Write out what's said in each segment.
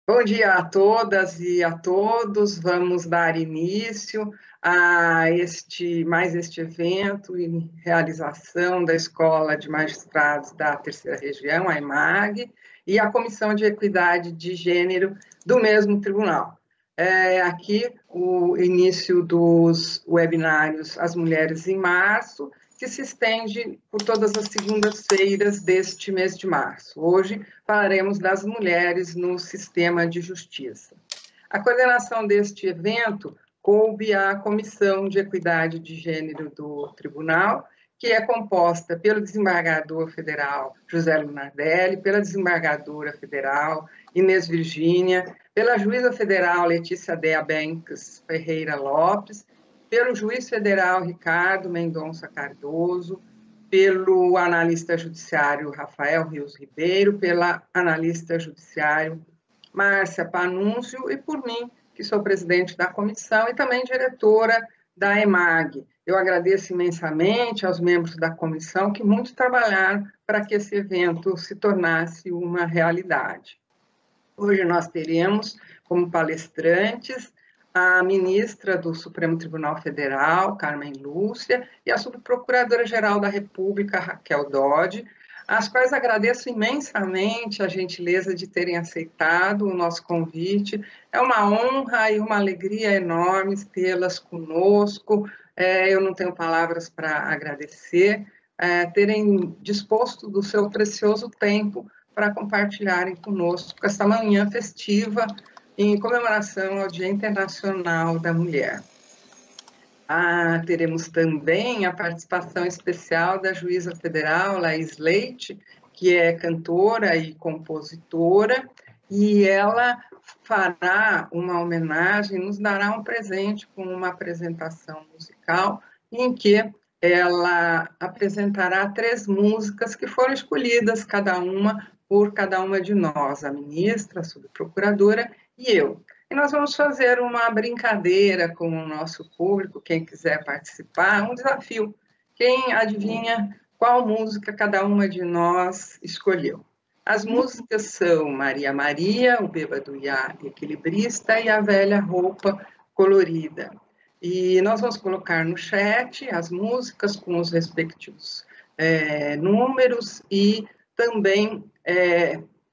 Bom dia a todas e a todos. Vamos dar início a este evento em realização da Escola de Magistrados da Terceira Região, a EMAG, e a Comissão de Equidade de Gênero do mesmo tribunal. Aqui o início dos webinários As Mulheres em Março, que se estende por todas as segundas-feiras deste mês de março. Hoje falaremos das mulheres no sistema de justiça. A coordenação deste evento coube à Comissão de Equidade de Gênero do Tribunal, que é composta pelo desembargador federal José Lunardelli, pela desembargadora federal Inês Virgínia, pela juíza federal Letícia Dea Benques Ferreira Lopes, pelo juiz federal Ricardo Mendonça Cardoso, pelo analista judiciário Rafael Rios Ribeiro, pela analista judiciário Márcia Panúncio e por mim, que sou presidente da comissão e também diretora da EMAG. Eu agradeço imensamente aos membros da comissão que muito trabalharam para que esse evento se tornasse uma realidade. Hoje nós teremos como palestrantes a ministra do Supremo Tribunal Federal, Carmen Lúcia, e a subprocuradora-geral da República, Raquel Dodge, às quais agradeço imensamente a gentileza de terem aceitado o nosso convite. É uma honra e uma alegria enorme tê-las conosco. Eu não tenho palavras para agradecer, terem disposto do seu precioso tempo para compartilharem conosco esta manhã festiva em comemoração ao Dia Internacional da Mulher. Teremos também a participação especial da juíza federal, Laís Leite, que é cantora e compositora, e ela fará uma homenagem, nos dará um presente com uma apresentação musical, em que ela apresentará 3 músicas que foram escolhidas, cada uma por cada uma de nós, a ministra, a subprocuradora e eu. E nós vamos fazer uma brincadeira com o nosso público, quem quiser participar, um desafio. Quem adivinha qual música cada uma de nós escolheu? As músicas são Maria Maria, o Bêbado e a Equilibrista e a Velha Roupa Colorida. E nós vamos colocar no chat as músicas com os respectivos números e também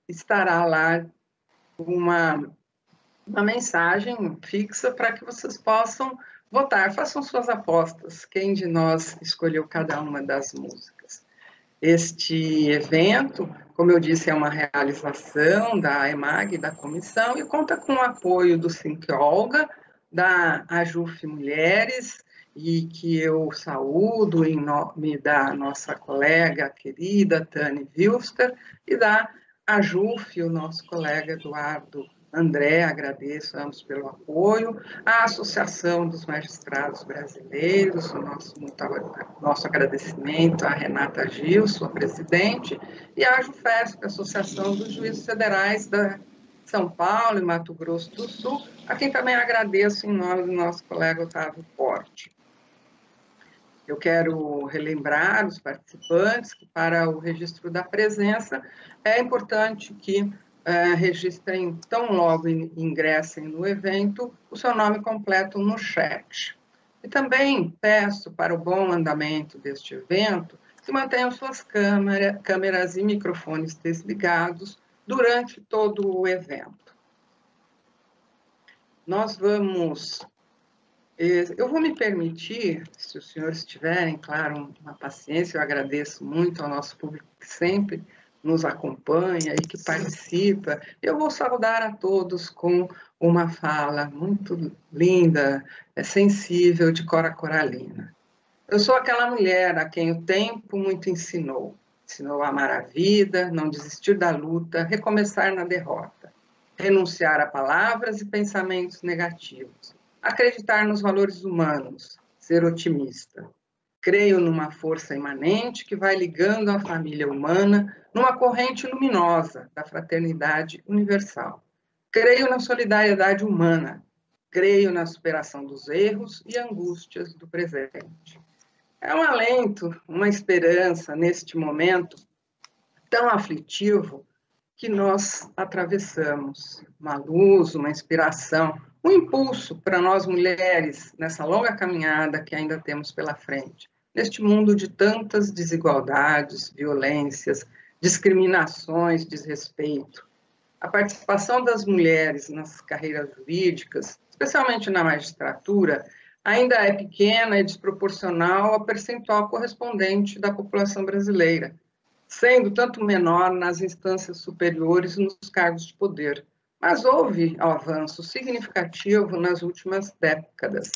estará lá uma mensagem fixa para que vocês possam votar, façam suas apostas, quem de nós escolheu cada uma das músicas. Este evento, como eu disse, é uma realização da EMAG, da comissão, e conta com o apoio do Think Olga, da AJUF Mulheres, e que eu saúdo em nome da nossa colega querida Tânia Wilster, e da AJUF, o nosso colega Eduardo André, agradeço ambos pelo apoio, a Associação dos Magistrados Brasileiros, nosso agradecimento à Renata Gil, sua presidente, e à AJUFESP, Associação dos Juízes Federais da São Paulo e Mato Grosso do Sul, a quem também agradeço em nome do nosso colega Otávio Forte. Eu quero relembrar os participantes que, para o registro da presença, é importante que registrem, tão logo ingressem no evento, o seu nome completo no chat. E também peço, para o bom andamento deste evento, que mantenham suas câmeras e microfones desligados durante todo o evento. Eu vou me permitir, se os senhores tiverem, claro, uma paciência, eu agradeço muito ao nosso público que sempre nos acompanha e que participa. Eu vou saudar a todos com uma fala muito linda, sensível, de Cora Coralina. Eu sou aquela mulher a quem o tempo muito ensinou. Ensinou a amar a vida, não desistir da luta, recomeçar na derrota, renunciar a palavras e pensamentos negativos, acreditar nos valores humanos, ser otimista. Creio numa força imanente que vai ligando a família humana numa corrente luminosa da fraternidade universal. Creio na solidariedade humana. Creio na superação dos erros e angústias do presente. É um alento, uma esperança neste momento tão aflitivo que nós atravessamos, uma luz, uma inspiração, um impulso para nós mulheres nessa longa caminhada que ainda temos pela frente, neste mundo de tantas desigualdades, violências, discriminações, desrespeito. A participação das mulheres nas carreiras jurídicas, especialmente na magistratura, ainda é pequena e desproporcional ao percentual correspondente da população brasileira, sendo tanto menor nas instâncias superiores e nos cargos de poder. Mas houve avanço significativo nas últimas décadas.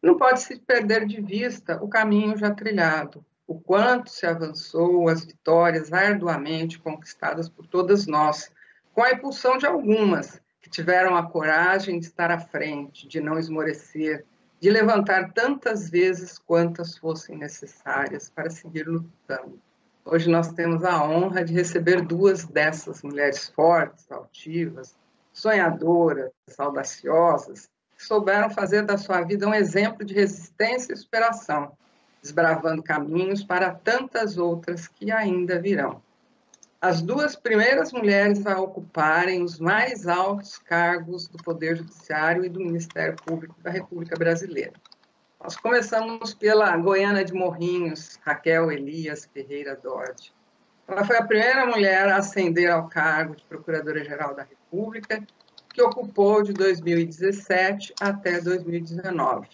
Não pode se perder de vista o caminho já trilhado, o quanto se avançou, as vitórias arduamente conquistadas por todas nós, com a impulsão de algumas que tiveram a coragem de estar à frente, de não esmorecer, de levantar tantas vezes quantas fossem necessárias para seguir lutando. Hoje nós temos a honra de receber duas dessas mulheres fortes, altivas, sonhadoras, audaciosas, que souberam fazer da sua vida um exemplo de resistência e superação, desbravando caminhos para tantas outras que ainda virão. As duas primeiras mulheres a ocuparem os mais altos cargos do Poder Judiciário e do Ministério Público da República Brasileira. Nós começamos pela goiana de Morrinhos, Raquel Elias Ferreira Dodge. Ela foi a primeira mulher a ascender ao cargo de Procuradora-Geral da República, que ocupou de 2017 até 2019.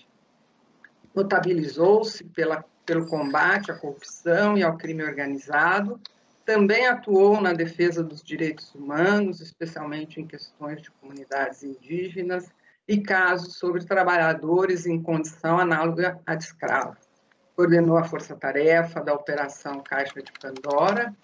Notabilizou-se pelo combate à corrupção e ao crime organizado. Também atuou na defesa dos direitos humanos, especialmente em questões de comunidades indígenas e casos sobre trabalhadores em condição análoga a de escravos. Coordenou a força-tarefa da Operação Caixa de Pandora,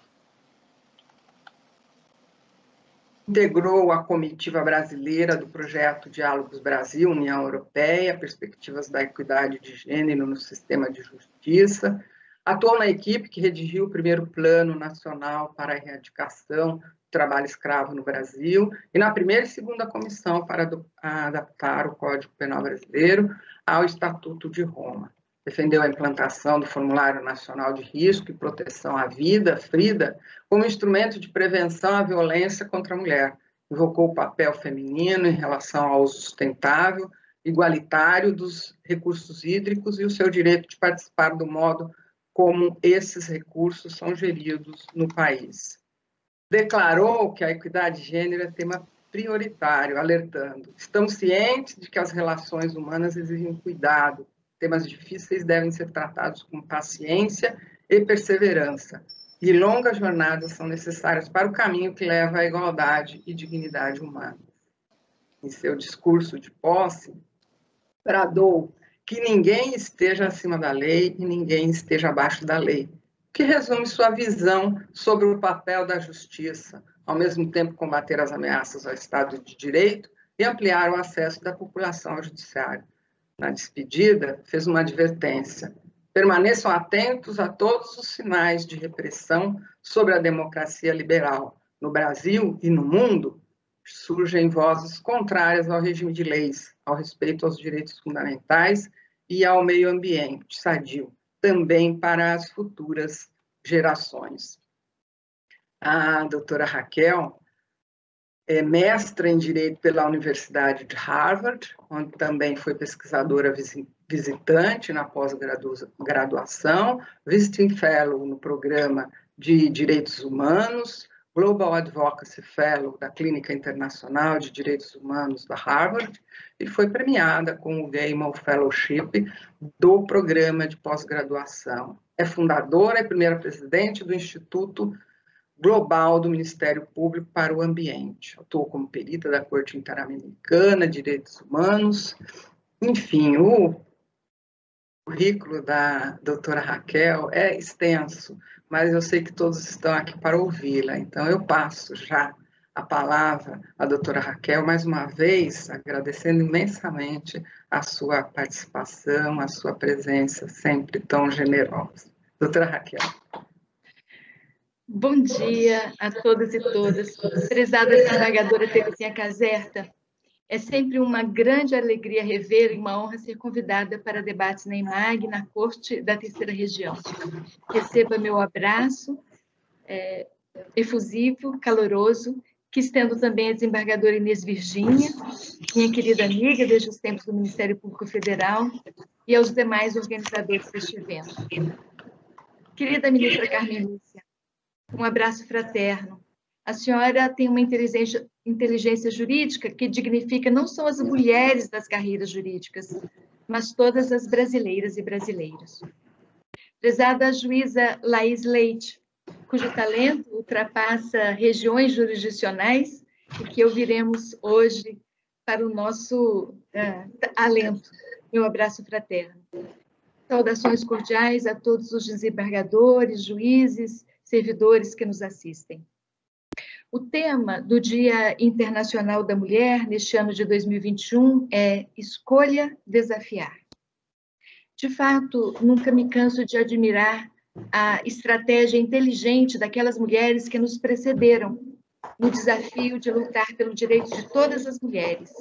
integrou a comitiva brasileira do projeto Diálogos Brasil, União Europeia, Perspectivas da Equidade de Gênero no Sistema de Justiça, atuou na equipe que redigiu o primeiro Plano Nacional para a Erradicação do Trabalho Escravo no Brasil e na primeira e segunda comissão para adaptar o Código Penal Brasileiro ao Estatuto de Roma. Defendeu a implantação do Formulário Nacional de Risco e Proteção à Vida, FRIDA, como instrumento de prevenção à violência contra a mulher. Invocou o papel feminino em relação ao uso sustentável, igualitário dos recursos hídricos e o seu direito de participar do modo como esses recursos são geridos no país. Declarou que a equidade de gênero é tema prioritário, alertando: estamos cientes de que as relações humanas exigem cuidado, temas difíceis devem ser tratados com paciência e perseverança, e longas jornadas são necessárias para o caminho que leva à igualdade e dignidade humana. Em seu discurso de posse, bradou que ninguém esteja acima da lei e ninguém esteja abaixo da lei, que resume sua visão sobre o papel da justiça, ao mesmo tempo combater as ameaças ao Estado de Direito e ampliar o acesso da população ao judiciário. Na despedida, fez uma advertência: permaneçam atentos a todos os sinais de repressão sobre a democracia liberal. No Brasil e no mundo, surgem vozes contrárias ao regime de leis, ao respeito aos direitos fundamentais e ao meio ambiente sadio, também para as futuras gerações. A doutora Raquel é mestra em Direito pela Universidade de Harvard, onde também foi pesquisadora visitante na pós-graduação, Visiting Fellow no Programa de Direitos Humanos, Global Advocacy Fellow da Clínica Internacional de Direitos Humanos da Harvard, e foi premiada com o Gaiman Fellowship do Programa de Pós-Graduação. É fundadora e primeira presidente do Instituto Global do Ministério Público para o Ambiente. Atuou como perita da Corte Interamericana de Direitos Humanos. Enfim, o currículo da doutora Raquel é extenso, mas eu sei que todos estão aqui para ouvi-la, então eu passo já a palavra à doutora Raquel, mais uma vez, agradecendo imensamente a sua participação, a sua presença sempre tão generosa. Doutora Raquel. Bom dia a todos e todas. Prezada desembargadora Terezinha Caserta, é sempre uma grande alegria rever e uma honra ser convidada para debates na IMAG, na Corte da Terceira Região. Receba meu abraço efusivo, caloroso, que estendo também à desembargadora Inês Virgínia, minha querida amiga desde os tempos do Ministério Público Federal, e aos demais organizadores deste evento. Querida ministra Carmen Lúcia, um abraço fraterno. A senhora tem uma inteligência jurídica que dignifica não só as mulheres das carreiras jurídicas, mas todas as brasileiras e brasileiros. Prezada juíza Laís Leite, cujo talento ultrapassa regiões jurisdicionais e que ouviremos hoje para o nosso alento. Meu abraço fraterno. Saudações cordiais a todos os desembargadores, juízes, servidores que nos assistem. O tema do Dia Internacional da Mulher, neste ano de 2021, é Escolha Desafiar. De fato, nunca me canso de admirar a estratégia inteligente daquelas mulheres que nos precederam no desafio de lutar pelo direito de todas as mulheres.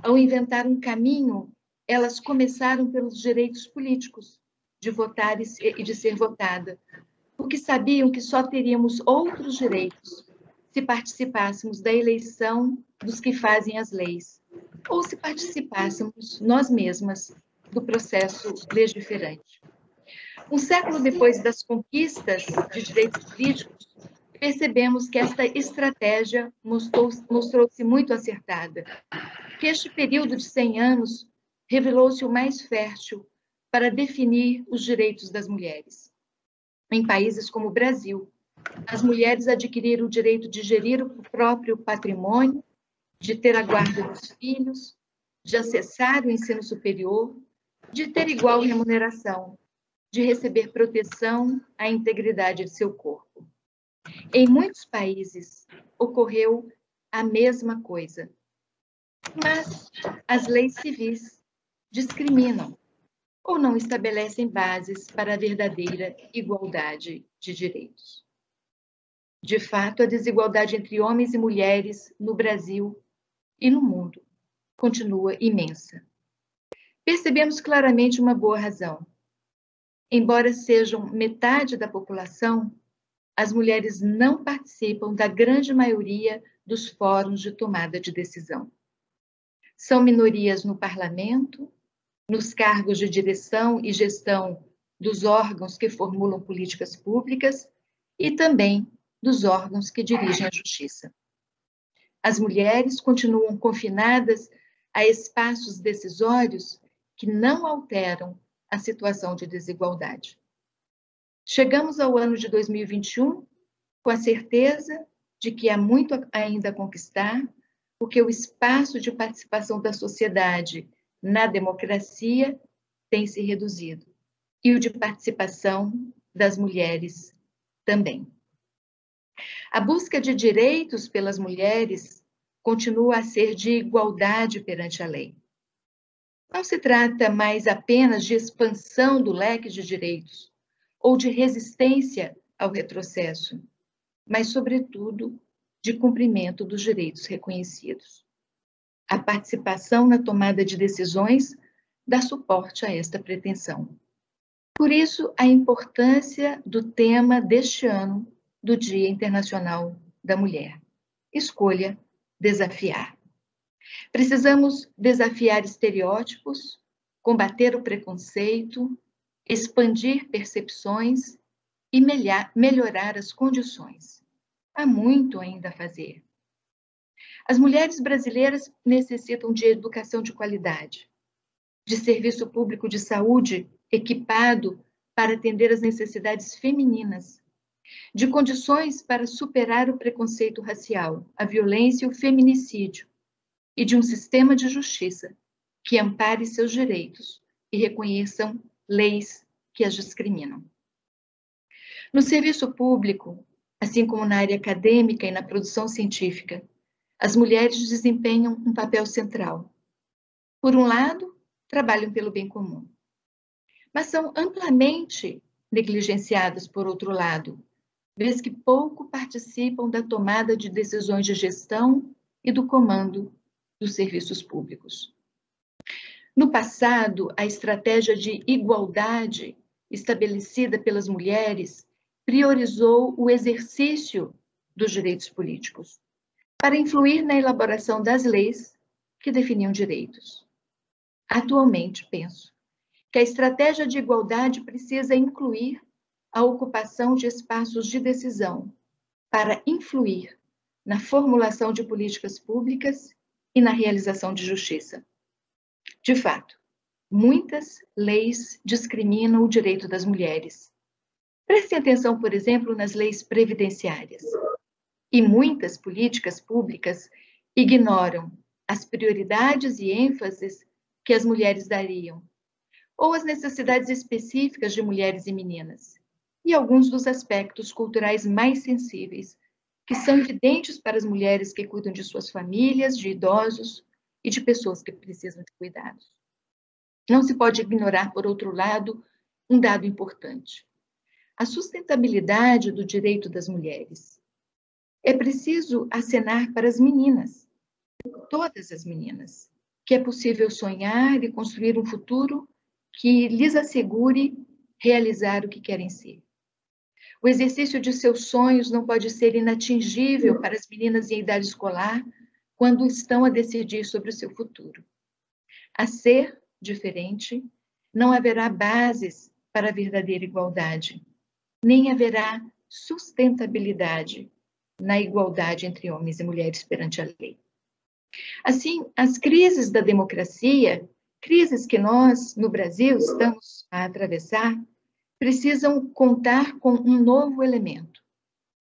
Ao inventar um caminho, elas começaram pelos direitos políticos, de votar e de ser votada, porque sabiam que só teríamos outros direitos se participássemos da eleição dos que fazem as leis, ou se participássemos nós mesmas do processo legiferante. Um século depois das conquistas de direitos políticos, percebemos que esta estratégia mostrou-se muito acertada, que este período de 100 anos revelou-se o mais fértil para definir os direitos das mulheres. Em países como o Brasil, as mulheres adquiriram o direito de gerir o próprio patrimônio, de ter a guarda dos filhos, de acessar o ensino superior, de ter igual remuneração, de receber proteção à integridade de seu corpo. Em muitos países, ocorreu a mesma coisa. Mas as leis civis discriminam ou não estabelecem bases para a verdadeira igualdade de direitos. De fato, a desigualdade entre homens e mulheres no Brasil e no mundo continua imensa. Percebemos claramente uma boa razão. Embora sejam metade da população, as mulheres não participam da grande maioria dos fóruns de tomada de decisão. São minorias no parlamento, nos cargos de direção e gestão dos órgãos que formulam políticas públicas e também dos órgãos que dirigem a justiça. As mulheres continuam confinadas a espaços decisórios que não alteram a situação de desigualdade. Chegamos ao ano de 2021 com a certeza de que há muito ainda a conquistar, porque o espaço de participação da sociedade na democracia tem se reduzido, e o de participação das mulheres também. A busca de direitos pelas mulheres continua a ser de igualdade perante a lei. Não se trata mais apenas de expansão do leque de direitos ou de resistência ao retrocesso, mas, sobretudo, de cumprimento dos direitos reconhecidos. A participação na tomada de decisões dá suporte a esta pretensão. Por isso, a importância do tema deste ano do Dia Internacional da Mulher. Escolha desafiar. Precisamos desafiar estereótipos, combater o preconceito, expandir percepções e melhorar as condições. Há muito ainda a fazer. As mulheres brasileiras necessitam de educação de qualidade, de serviço público de saúde equipado para atender às necessidades femininas, de condições para superar o preconceito racial, a violência e o feminicídio, e de um sistema de justiça que ampare seus direitos e reconheçam leis que as discriminam. No serviço público, assim como na área acadêmica e na produção científica, as mulheres desempenham um papel central. Por um lado, trabalham pelo bem comum, mas são amplamente negligenciadas por outro lado, vez que pouco participam da tomada de decisões de gestão e do comando dos serviços públicos. No passado, a estratégia de igualdade estabelecida pelas mulheres priorizou o exercício dos direitos políticos, para influir na elaboração das leis que definiam direitos. Atualmente, penso que a estratégia de igualdade precisa incluir a ocupação de espaços de decisão para influir na formulação de políticas públicas e na realização de justiça. De fato, muitas leis discriminam o direito das mulheres. Prestem atenção, por exemplo, nas leis previdenciárias. E muitas políticas públicas ignoram as prioridades e ênfases que as mulheres dariam, ou as necessidades específicas de mulheres e meninas, e alguns dos aspectos culturais mais sensíveis, que são evidentes para as mulheres que cuidam de suas famílias, de idosos e de pessoas que precisam de cuidados. Não se pode ignorar, por outro lado, um dado importante: a sustentabilidade do direito das mulheres. É preciso acenar para as meninas, todas as meninas, que é possível sonhar e construir um futuro que lhes assegure realizar o que querem ser. O exercício de seus sonhos não pode ser inatingível para as meninas em idade escolar quando estão a decidir sobre o seu futuro. A ser diferente, não haverá bases para a verdadeira igualdade, nem haverá sustentabilidade na igualdade entre homens e mulheres perante a lei. Assim, as crises da democracia, crises que nós, no Brasil, estamos a atravessar, precisam contar com um novo elemento,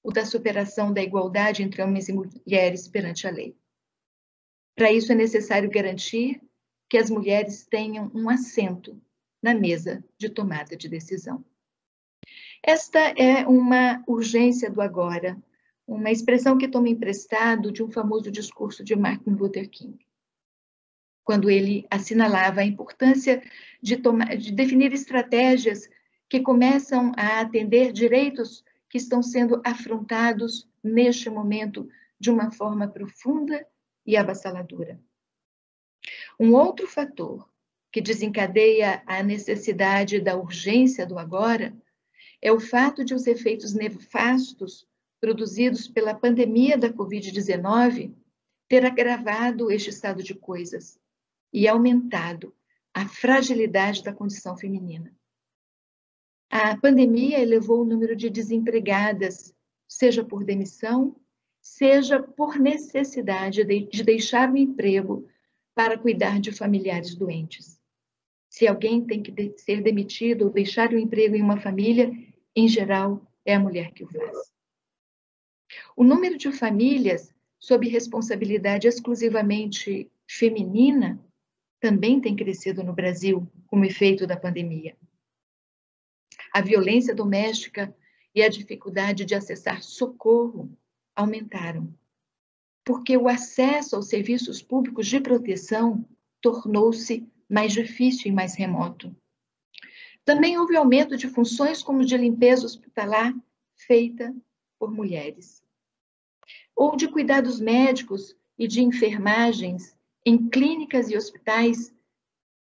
o da superação da igualdade entre homens e mulheres perante a lei. Para isso é necessário garantir que as mulheres tenham um assento na mesa de tomada de decisão. Esta é uma urgência do agora, uma expressão que toma emprestado de um famoso discurso de Martin Luther King, quando ele assinalava a importância de definir estratégias que começam a atender direitos que estão sendo afrontados neste momento de uma forma profunda e avassaladora. Um outro fator que desencadeia a necessidade da urgência do agora é o fato de os efeitos nefastos produzidos pela pandemia da Covid-19 ter agravado este estado de coisas e aumentado a fragilidade da condição feminina. A pandemia elevou o número de desempregadas, seja por demissão, seja por necessidade de deixar o emprego para cuidar de familiares doentes. Se alguém tem que ser demitido ou deixar o emprego em uma família, em geral, é a mulher que o faz. O número de famílias sob responsabilidade exclusivamente feminina também tem crescido no Brasil como efeito da pandemia. A violência doméstica e a dificuldade de acessar socorro aumentaram, porque o acesso aos serviços públicos de proteção tornou-se mais difícil e mais remoto. Também houve aumento de funções como de limpeza hospitalar feita por mulheres, ou de cuidados médicos e de enfermagens em clínicas e hospitais,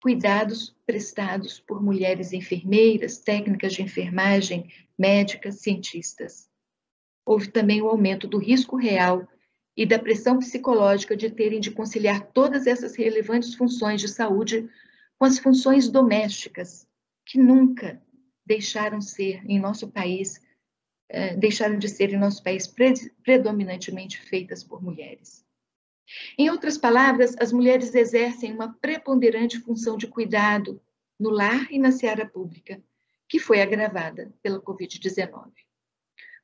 cuidados prestados por mulheres enfermeiras, técnicas de enfermagem, médicas, cientistas. Houve também o aumento do risco real e da pressão psicológica de terem de conciliar todas essas relevantes funções de saúde com as funções domésticas, que nunca deixaram de ser em nosso país predominantemente feitas por mulheres. Em outras palavras, as mulheres exercem uma preponderante função de cuidado no lar e na seara pública, que foi agravada pela Covid-19.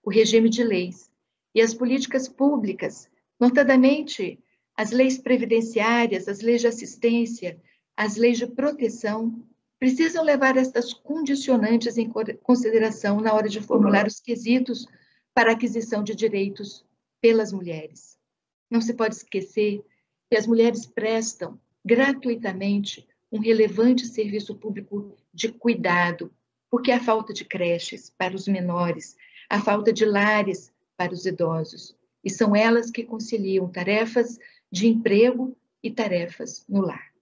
O regime de leis e as políticas públicas, notadamente as leis previdenciárias, as leis de assistência, as leis de proteção, precisam levar estas condicionantes em consideração na hora de formular os quesitos para a aquisição de direitos pelas mulheres. Não se pode esquecer que as mulheres prestam gratuitamente um relevante serviço público de cuidado, porque há falta de creches para os menores, há falta de lares para os idosos, e são elas que conciliam tarefas de emprego e tarefas no lar.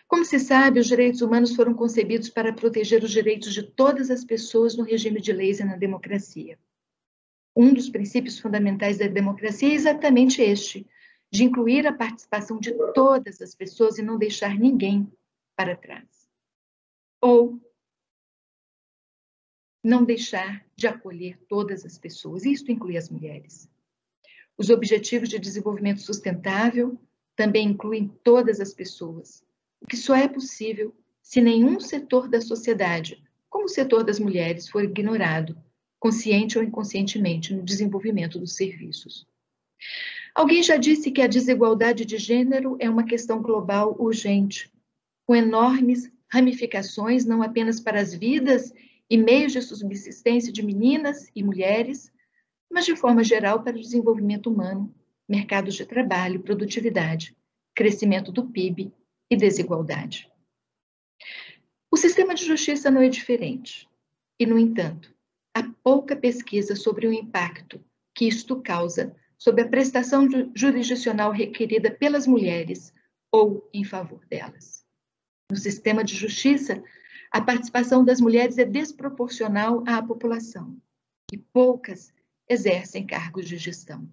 Como se sabe, os direitos humanos foram concebidos para proteger os direitos de todas as pessoas no regime de leis e na democracia. Um dos princípios fundamentais da democracia é exatamente este, de incluir a participação de todas as pessoas e não deixar ninguém para trás. Ou não deixar de acolher todas as pessoas. Isto inclui as mulheres. Os Objetivos de Desenvolvimento Sustentável também incluem todas as pessoas, o que só é possível se nenhum setor da sociedade, como o setor das mulheres, for ignorado, consciente ou inconscientemente, no desenvolvimento dos serviços. Alguém já disse que a desigualdade de gênero é uma questão global urgente, com enormes ramificações não apenas para as vidas e meios de subsistência de meninas e mulheres, mas de forma geral para o desenvolvimento humano, mercados de trabalho, produtividade, crescimento do PIB e desigualdade. O sistema de justiça não é diferente. E, no entanto, há pouca pesquisa sobre o impacto que isto causa sobre a prestação jurisdicional requerida pelas mulheres ou em favor delas. No sistema de justiça, a participação das mulheres é desproporcional à população e poucas exercem cargos de gestão.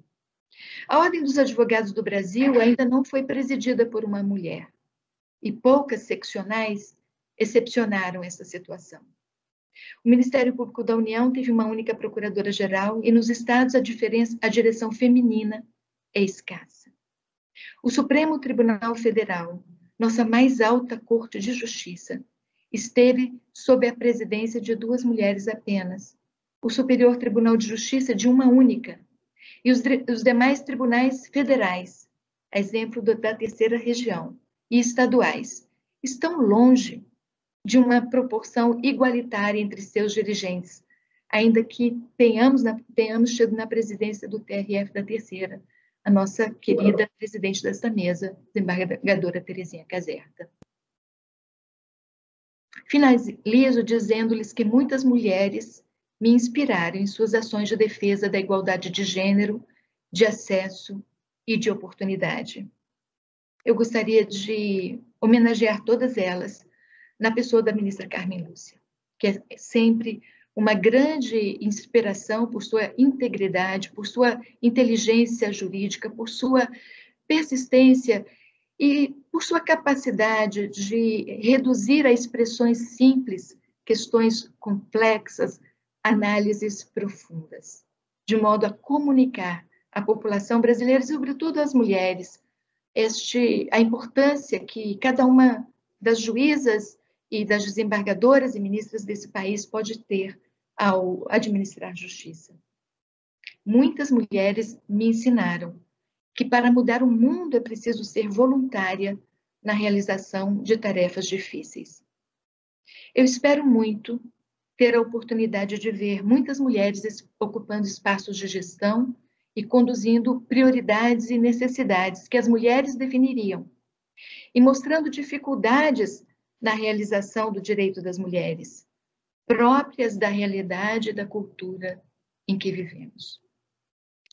A Ordem dos Advogados do Brasil ainda não foi presidida por uma mulher e poucas seccionais excepcionaram essa situação. O Ministério Público da União teve uma única procuradora-geral e nos estados a direção feminina é escassa. O Supremo Tribunal Federal, nossa mais alta Corte de Justiça, esteve sob a presidência de 2 mulheres apenas, o Superior Tribunal de Justiça de uma única, e os demais tribunais federais, a exemplo da terceira região, e estaduais, estão longe de uma proporção igualitária entre seus dirigentes, ainda que tenhamos tido na presidência do TRF da terceira, a nossa querida presidente desta mesa, desembargadora Terezinha Caserta. Finalizo dizendo-lhes que muitas mulheres me inspiraram em suas ações de defesa da igualdade de gênero, de acesso e de oportunidade. Eu gostaria de homenagear todas elas na pessoa da ministra Carmen Lúcia, que é sempre uma grande inspiração por sua integridade, por sua inteligência jurídica, por sua persistência e por sua capacidade de reduzir a expressões simples questões complexas, análises profundas, de modo a comunicar à população brasileira, e sobretudo às mulheres, a importância que cada uma das juízas e das desembargadoras e ministras desse país pode ter ao administrar justiça. Muitas mulheres me ensinaram que para mudar o mundo é preciso ser voluntária na realização de tarefas difíceis. Eu espero muito ter a oportunidade de ver muitas mulheres ocupando espaços de gestão e conduzindo prioridades e necessidades que as mulheres definiriam, e mostrando dificuldades na realização do direito das mulheres, próprias da realidade e da cultura em que vivemos.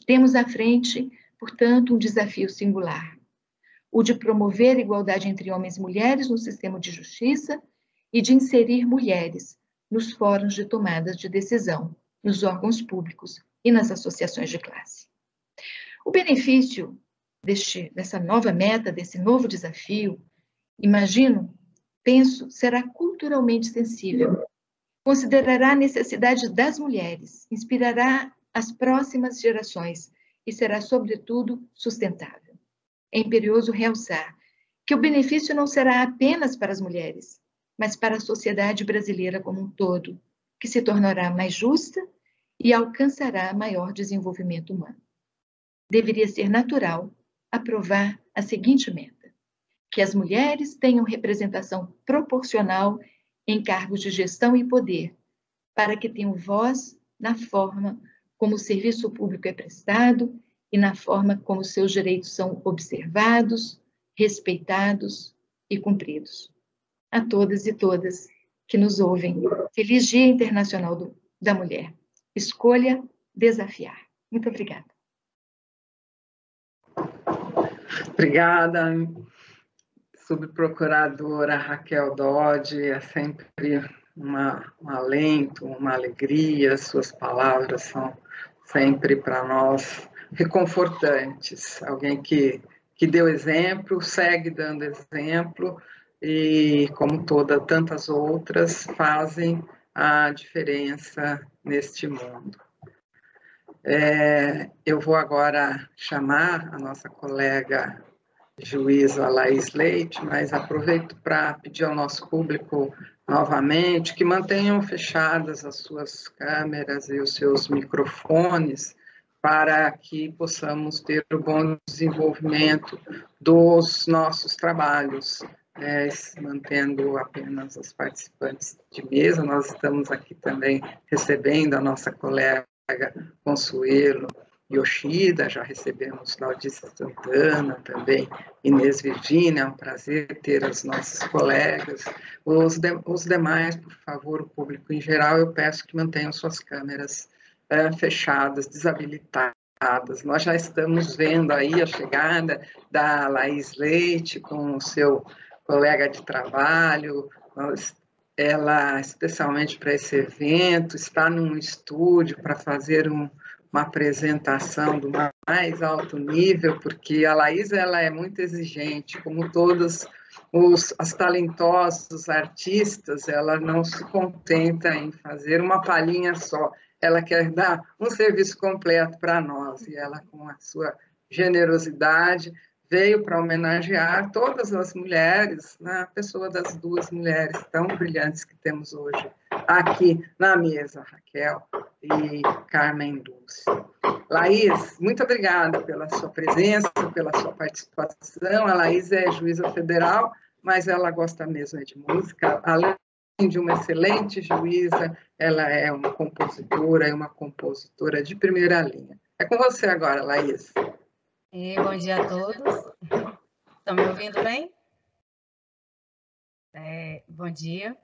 Temos à frente, portanto, um desafio singular, o de promover a igualdade entre homens e mulheres no sistema de justiça e de inserir mulheres nos fóruns de tomada de decisão, nos órgãos públicos e nas associações de classe. O benefício dessa nova meta, desse novo desafio, penso, será culturalmente sensível, considerará a necessidade das mulheres, inspirará as próximas gerações e será, sobretudo, sustentável. É imperioso realçar que o benefício não será apenas para as mulheres, mas para a sociedade brasileira como um todo, que se tornará mais justa e alcançará maior desenvolvimento humano. Deveria ser natural aprovar a seguinte meta: que as mulheres tenham representação proporcional em cargos de gestão e poder, para que tenham voz na forma como o serviço público é prestado e na forma como seus direitos são observados, respeitados e cumpridos. A todas e todas que nos ouvem, feliz Dia Internacional da Mulher. Escolha desafiar. Muito obrigada. Obrigada, subprocuradora Raquel Dodge. É sempre um alento, uma alegria, suas palavras são sempre para nós reconfortantes, alguém que deu exemplo, segue dando exemplo, e como tantas outras, fazem a diferença neste mundo. Eu vou agora chamar a nossa colega juíza Laís Leite, mas aproveito para pedir ao nosso público novamente que mantenham fechadas as suas câmeras e os seus microfones para que possamos ter o bom desenvolvimento dos nossos trabalhos, mantendo apenas os participantes de mesa. Nós estamos aqui também recebendo a nossa colega Consuelo Yoshida, já recebemos Claudissa Santana, também Inês Virgínia, é um prazer ter os nossos colegas. Os demais, por favor, o público em geral, eu peço que mantenham suas câmeras fechadas, desabilitadas. Nós já estamos vendo aí a chegada da Laís Leite com o seu colega de trabalho. Ela, especialmente para esse evento, está num estúdio para fazer uma apresentação do mais alto nível, porque a Laís ela é muito exigente, como todos as talentosos artistas, ela não se contenta em fazer uma palhinha só, ela quer dar um serviço completo para nós, e ela, com a sua generosidade, veio para homenagear todas as mulheres, na pessoa das duas mulheres tão brilhantes que temos hoje aqui na mesa, Raquel e Carmen Lúcia. Laís, muito obrigada pela sua presença, pela sua participação. A Laís é juíza federal, mas ela gosta mesmo de música. Além de uma excelente juíza, ela é uma compositora, de primeira linha. É com você agora, Laís. Bom dia a todos. Estão me ouvindo bem? Bom dia.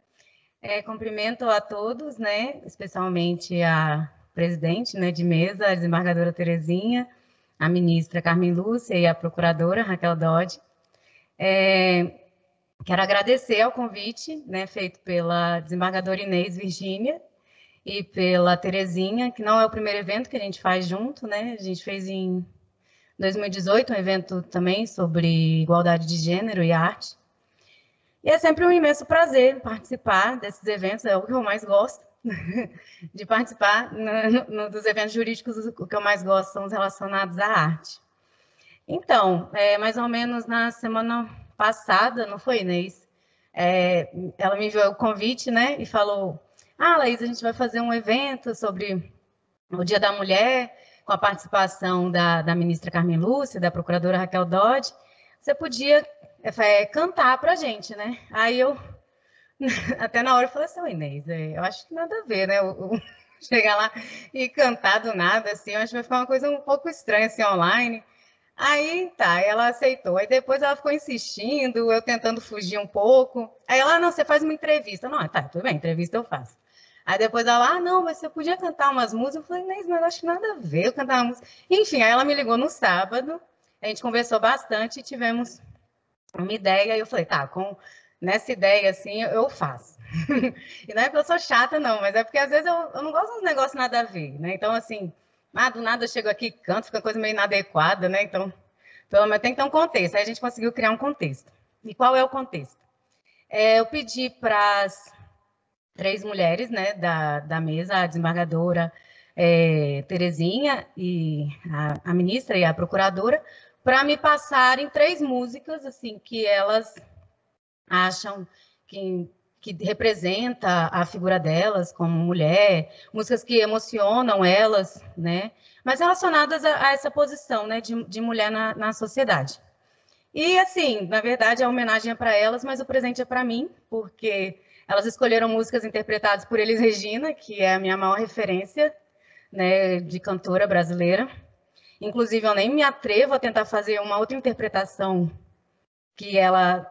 Cumprimento a todos, né, especialmente a presidente, né, de mesa, a desembargadora Terezinha, a ministra Carmen Lúcia e a procuradora Raquel Dodge. Quero agradecer ao convite, né, feito pela desembargadora Inês Virgínia e pela Terezinha, que não é o primeiro evento que a gente faz junto, né, a gente fez em 2018 um evento também sobre igualdade de gênero e arte. E é sempre um imenso prazer participar desses eventos, é o que eu mais gosto, de participar dos eventos jurídicos, o que eu mais gosto são os relacionados à arte. Então, mais ou menos na semana passada, não foi, Inês? Ela me enviou o convite, né, e falou, Laís, a gente vai fazer um evento sobre o Dia da Mulher, com a participação da ministra Carmen Lúcia, da procuradora Raquel Dodge, você podia cantar para a gente, né? Aí eu, até na hora, eu falei assim, Inês, eu acho que nada a ver, né? Chegar lá e cantar do nada, assim, eu acho que vai ficar uma coisa um pouco estranha, assim, online. Aí, tá, ela aceitou. Aí depois ela ficou insistindo, eu tentando fugir um pouco. Aí ela, não, você faz uma entrevista. Não, tá, tudo bem, entrevista eu faço. Aí depois ela, não, mas você podia cantar umas músicas. Eu falei, Inês, mas eu acho nada a ver eu cantar uma música. Enfim, aí ela me ligou no sábado, a gente conversou bastante e tivemos uma ideia. E eu falei, tá, nessa ideia, assim, eu faço. E não é porque eu sou chata, não, mas é porque às vezes eu não gosto de uns negócios nada a ver, né? Então, assim, do nada eu chego aqui e canto, fica coisa meio inadequada, né? Então, pelo menos tem que ter um contexto. Aí a gente conseguiu criar um contexto. E qual é o contexto? Eu pedi para as 3 mulheres, né, da mesa, a desembargadora Terezinha, e a ministra e a procuradora, para me passarem 3 músicas, assim, que elas acham que representa a figura delas como mulher, músicas que emocionam elas, né, mas relacionadas a essa posição, né, de mulher na sociedade. E, assim, na verdade, a homenagem é para elas, mas o presente é para mim, porque elas escolheram músicas interpretadas por Elis Regina, que é a minha maior referência, né, de cantora brasileira. Inclusive, eu nem me atrevo a tentar fazer uma outra interpretação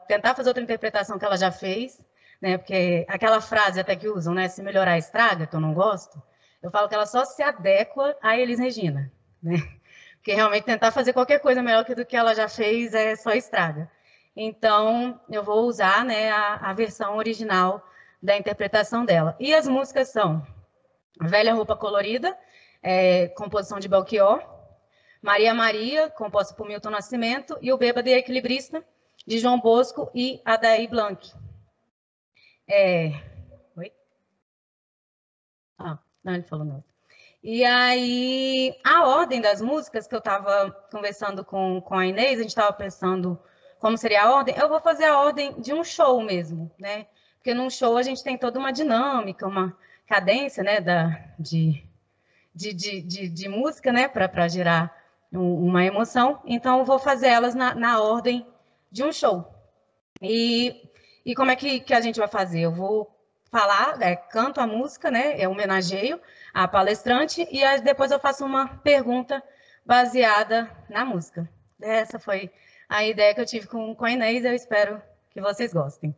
tentar fazer outra interpretação que ela já fez, né, porque aquela frase até que usam, né, se melhorar estraga, que eu não gosto, eu falo que ela só se adequa a Elis Regina, né? Porque realmente tentar fazer qualquer coisa melhor do que ela já fez é só estraga. Então, eu vou usar, né, a versão original da interpretação dela. E as músicas são Velha Roupa Colorida, composição de Belchior, Maria Maria, composta por Milton Nascimento, e o Bêbado e Equilibrista, de João Bosco e Adair Blanc. Oi? Não, ele falou não. E aí, a ordem das músicas que eu estava conversando com a Inês, a gente estava pensando como seria a ordem, eu vou fazer a ordem de um show mesmo, né? Porque num show a gente tem toda uma dinâmica, uma cadência, né, de música, né, para gerar uma emoção. Então, eu vou fazer elas na ordem de um show. E como é que a gente vai fazer? Eu vou falar, canto a música, né, homenageio a palestrante, e depois eu faço uma pergunta baseada na música. Essa foi a ideia que eu tive com a Inês, eu espero que vocês gostem.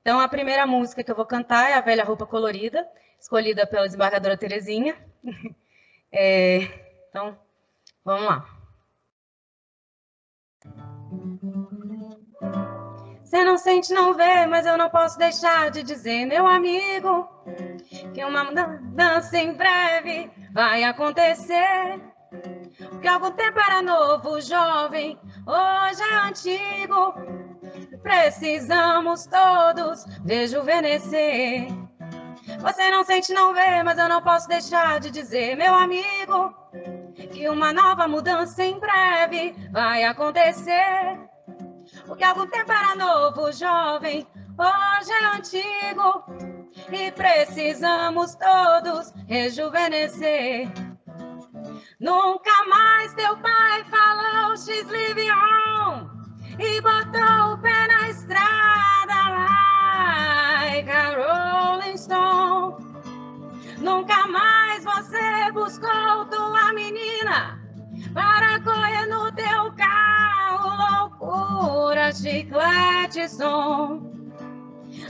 Então, a primeira música que eu vou cantar é A Velha Roupa Colorida, escolhida pela desembargadora Terezinha. Então, vamos lá. Você não sente, não vê, mas eu não posso deixar de dizer, meu amigo, que uma mudança em breve vai acontecer. Porque algum tempo era novo, jovem, hoje é antigo. Precisamos todos rejuvenescer. Você não sente, não vê, mas eu não posso deixar de dizer, meu amigo, que uma nova mudança em breve vai acontecer. Porque algum tempo era novo, jovem, hoje é antigo. E precisamos todos rejuvenescer. Nunca mais teu pai falou X-Live on e botou o pé na estrada like a Rolling Stone. Nunca mais você buscou tua menina para correr no teu carro, loucura, chiclete, som.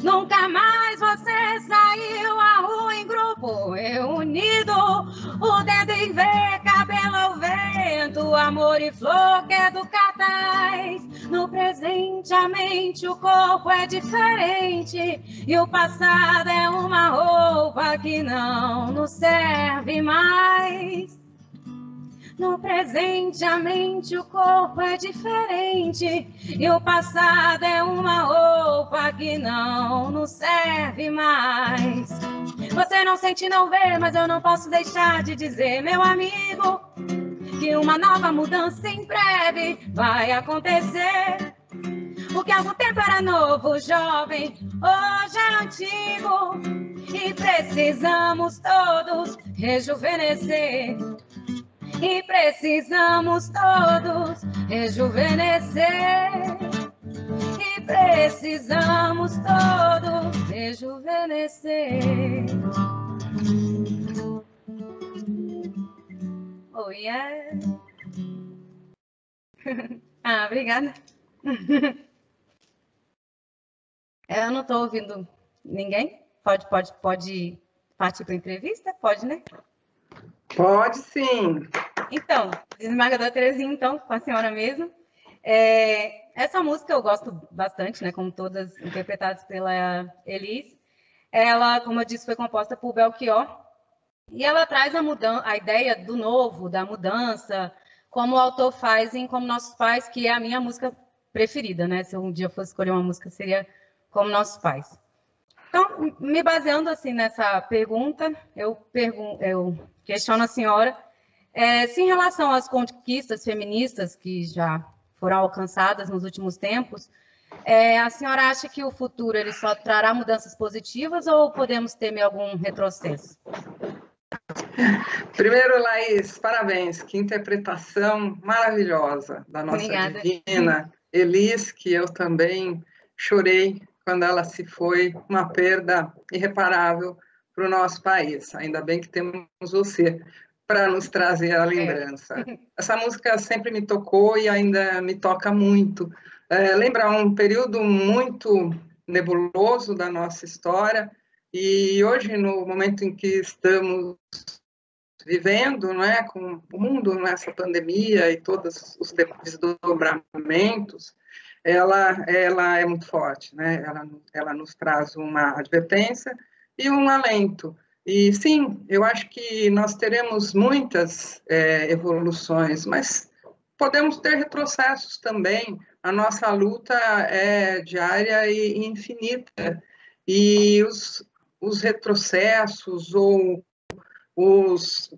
Nunca mais você saiu à rua em grupo, reunido, o dedo em V, cabelo ao vento, amor e flor que é do cartaz. No presente a mente, o corpo é diferente e o passado é uma roupa que não nos serve mais. No presente a mente, o corpo é diferente e o passado é uma roupa que não nos serve mais. Você não sente, não vê, mas eu não posso deixar de dizer, meu amigo, que uma nova mudança em breve vai acontecer. Porque algum tempo era novo, jovem, hoje é antigo e precisamos todos rejuvenescer. E precisamos todos rejuvenescer. E precisamos todos rejuvenescer. Oh, yeah. Obrigada. Eu não estou ouvindo ninguém. Pode partir para a entrevista? Pode, né? Pode, sim. Então, desembargadora Terezinha, então, com a senhora mesmo. Essa música eu gosto bastante, né, como todas interpretadas pela Elis. Ela, como eu disse, foi composta por Belchior. E ela traz a ideia do novo, da mudança, como o autor faz em Como Nossos Pais, que é a minha música preferida, né? Se eu um dia fosse escolher uma música, seria Como Nossos Pais. Então, me baseando assim nessa pergunta, eu questiono a senhora se em relação às conquistas feministas que já foram alcançadas nos últimos tempos, a senhora acha que o futuro ele só trará mudanças positivas ou podemos ter algum retrocesso? Primeiro, Laís, parabéns, que interpretação maravilhosa da nossa Obrigada. divina Elis, que eu também chorei quando ela se foi, uma perda irreparável para o nosso país. Ainda bem que temos você para nos trazer a lembrança. Essa música sempre me tocou e ainda me toca muito. Lembra um período muito nebuloso da nossa história, e hoje, no momento em que estamos vivendo, né, com o mundo nessa pandemia e todos os desdobramentos, ela é muito forte, né? Ela nos traz uma advertência e um alento E sim, eu acho que nós teremos muitas evoluções, mas podemos ter retrocessos também. A nossa luta é diária e infinita. E os retrocessos ou os,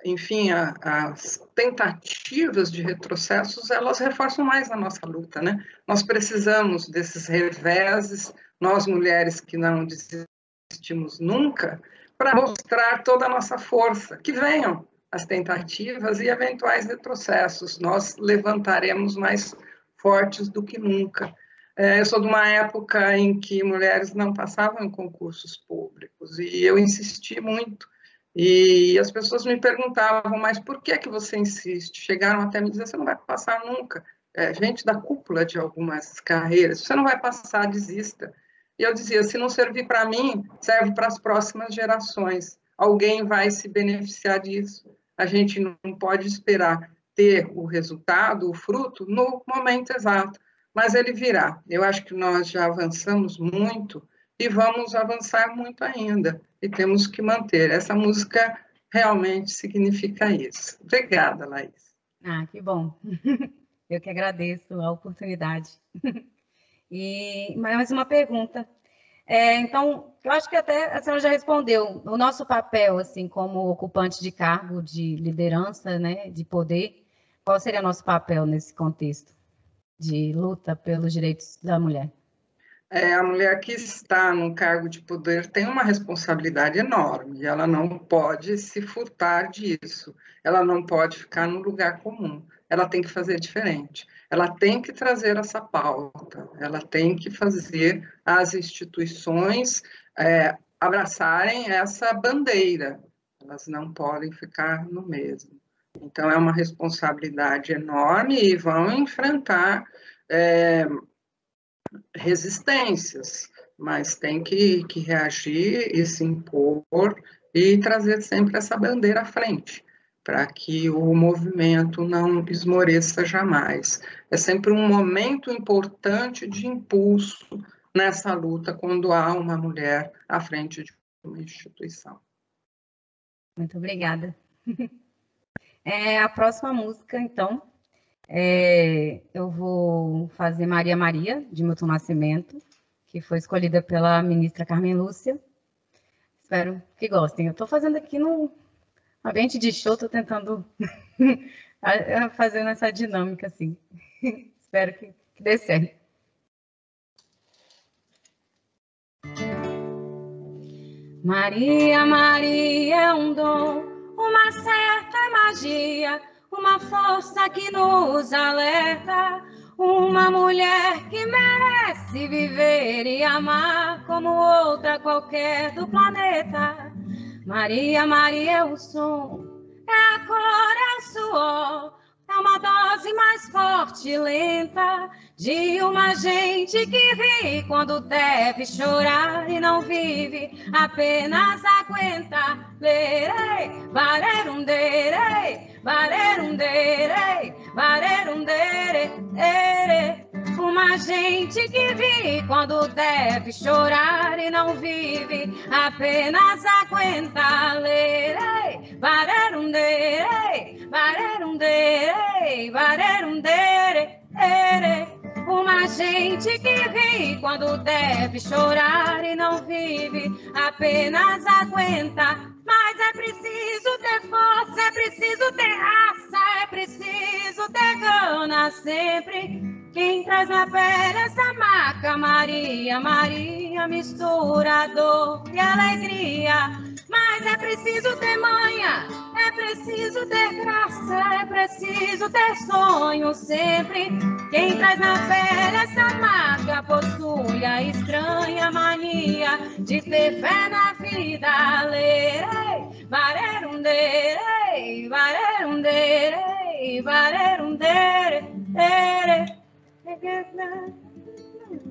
enfim, as tentativas de retrocessos, elas reforçam mais a nossa luta, né? Nós precisamos desses reveses, nós mulheres que não desistimos nunca, para mostrar toda a nossa força. Que venham as tentativas e eventuais retrocessos, nós levantaremos mais fortes do que nunca. Eu sou de uma época em que mulheres não passavam em concursos públicos e eu insisti muito. E as pessoas me perguntavam, mas por que que você insiste? Chegaram até me dizer, você não vai passar nunca. Gente da cúpula de algumas carreiras, você não vai passar, desista. E eu dizia, se não servir para mim, serve para as próximas gerações. Alguém vai se beneficiar disso. A gente não pode esperar ter o resultado, o fruto, no momento exato, mas ele virá. Eu acho que nós já avançamos muito e vamos avançar muito ainda. E temos que manter. Essa música realmente significa isso. Obrigada, Laís. Ah, que bom. Eu que agradeço a oportunidade. E mais uma pergunta. Então, eu acho que até a senhora já respondeu. O nosso papel, assim, como ocupante de cargo de liderança, né, de poder, qual seria o nosso papel nesse contexto de luta pelos direitos da mulher? A mulher que está num cargo de poder tem uma responsabilidade enorme, e ela não pode se furtar disso, ela não pode ficar no lugar comum, ela tem que fazer diferente, ela tem que trazer essa pauta, ela tem que fazer as instituições abraçarem essa bandeira, elas não podem ficar no mesmo. Então, é uma responsabilidade enorme e vão enfrentar resistências, mas tem que reagir e se impor e trazer sempre essa bandeira à frente, para que o movimento não esmoreça jamais. É sempre um momento importante de impulso nessa luta, quando há uma mulher à frente de uma instituição. Muito obrigada. A próxima música, então, eu vou fazer Maria Maria, de Milton Nascimento, que foi escolhida pela ministra Carmen Lúcia. Espero que gostem. Eu estou fazendo aqui no ambiente de show, estou tentando fazendo essa dinâmica assim. Espero que dê certo. Maria, Maria é um dom, uma certa magia, uma força que nos alerta, uma mulher que merece viver e amar como outra qualquer do planeta. Maria, Maria é o som, é a cor, é o suor, é uma dose mais forte e lenta de uma gente que ri quando deve chorar e não vive, apenas aguenta. Lerei, barerunderei, barerunderei, barerundere, ere. Uma gente que ri quando deve chorar e não vive, apenas aguenta. Lerei, barerunderei, barerunderei, barerundere, ere. Uma gente que ri quando deve chorar e não vive, apenas aguenta. Mas é preciso ter força, é preciso ter raça, é preciso ter gana sempre. Quem traz na pele essa marca, Maria, Maria, mistura dor e alegria. Mas é preciso ter manha, é preciso ter graça, é preciso ter sonho sempre. Quem traz na pele essa marca possui a estranha mania de ter fé na vida. Lerei, barerunderei, barerunderei, barerundere, ere.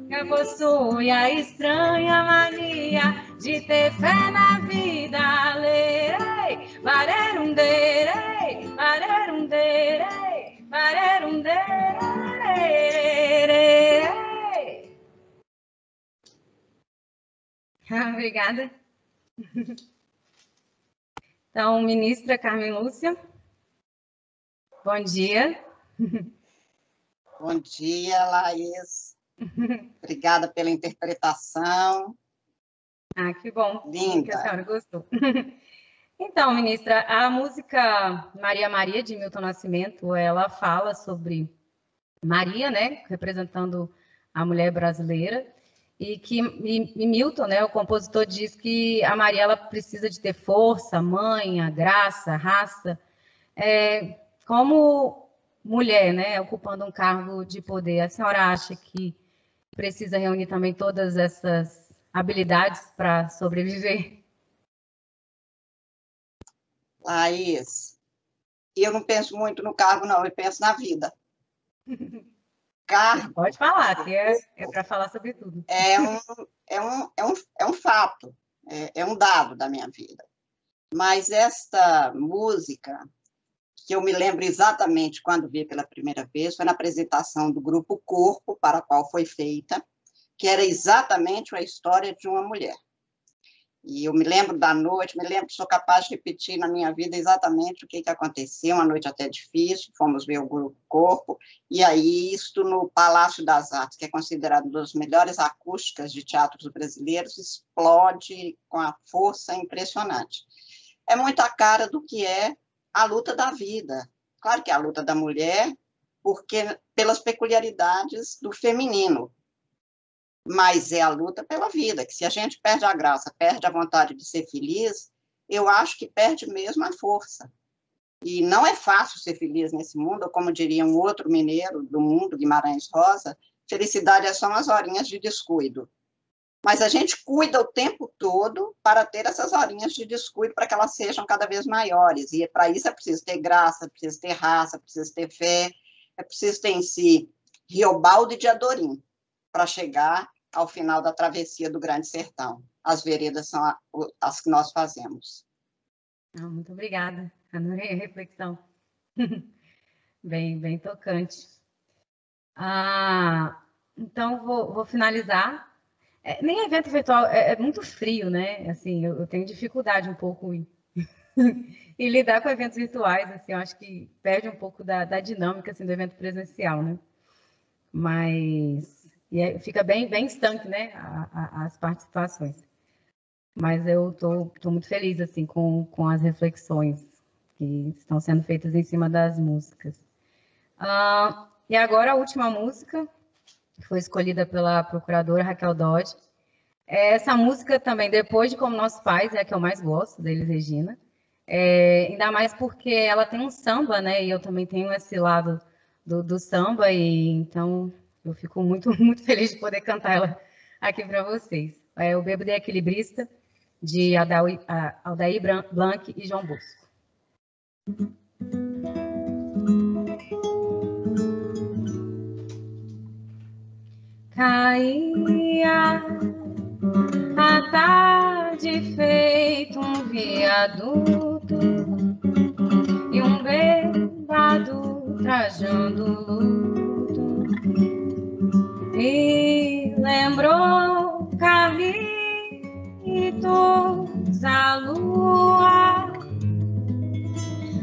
Que possui a estranha mania de ter fé na vida. Lerei, barerunderei, barerunderei, barerunderei. Obrigada. Então, ministra Carmen Lúcia, bom dia. Bom dia, Laís. Obrigada pela interpretação. Ah, que bom. Linda. Que a senhora gostou. Então, ministra, a música Maria Maria, de Milton Nascimento, ela fala sobre Maria, né, representando a mulher brasileira, e Milton, né, o compositor, diz que a Maria ela precisa de ter força, manha, graça, raça. Como mulher, né, ocupando um cargo de poder, a senhora acha que precisa reunir também todas essas habilidades para sobreviver? Laís, eu não penso muito no cargo, não, eu penso na vida. Cargo... Pode falar, que é para falar sobre tudo. É um fato, é um dado da minha vida. Mas esta música, que eu me lembro exatamente quando vi pela primeira vez, foi na apresentação do grupo Corpo, para a qual foi feita, que era exatamente a história de uma mulher. E eu me lembro da noite, me lembro, sou capaz de repetir na minha vida exatamente o que aconteceu, uma noite até difícil, fomos ver o Grupo Corpo, e aí isto no Palácio das Artes, que é considerado uma das melhores acústicas de teatros brasileiros, explode com a força impressionante. É muito a cara do que é a luta da vida. Claro que é a luta da mulher, porque pelas peculiaridades do feminino, mas é a luta pela vida, que se a gente perde a graça, perde a vontade de ser feliz, eu acho que perde mesmo a força. E não é fácil ser feliz nesse mundo, ou como diria um outro mineiro do mundo, Guimarães Rosa, felicidade é só umas horinhas de descuido. Mas a gente cuida o tempo todo para ter essas horinhas de descuido, para que elas sejam cada vez maiores. E para isso é preciso ter graça, é preciso ter raça, é preciso ter fé, é preciso ter em si Riobaldo de Adorim, para chegar ao final da travessia do Grande Sertão. As veredas são as que nós fazemos. Muito obrigada. Adorei a reflexão. Bem tocante. Então, vou finalizar. Nem evento virtual, é muito frio, né? Assim, eu tenho dificuldade um pouco em lidar com eventos virtuais. Assim, eu acho que perde um pouco da dinâmica assim, do evento presencial, né? Mas fica bem estanque, né? As participações. Mas eu tô muito feliz assim com as reflexões que estão sendo feitas em cima das músicas. E agora a última música, que foi escolhida pela procuradora Raquel Dodge. Essa música também, Depois de Como Nossos Pais, é a que eu mais gosto, da Elis Regina. Ainda mais porque ela tem um samba, né? E eu também tenho esse lado do samba, e então eu fico muito feliz de poder cantar ela aqui para vocês. O Bêbado e Equilibrista, de Aldair Blanc e João Bosco. Caía a tarde feito um viaduto e um bêbado trajando luto me lembrou Carlitos, a lua,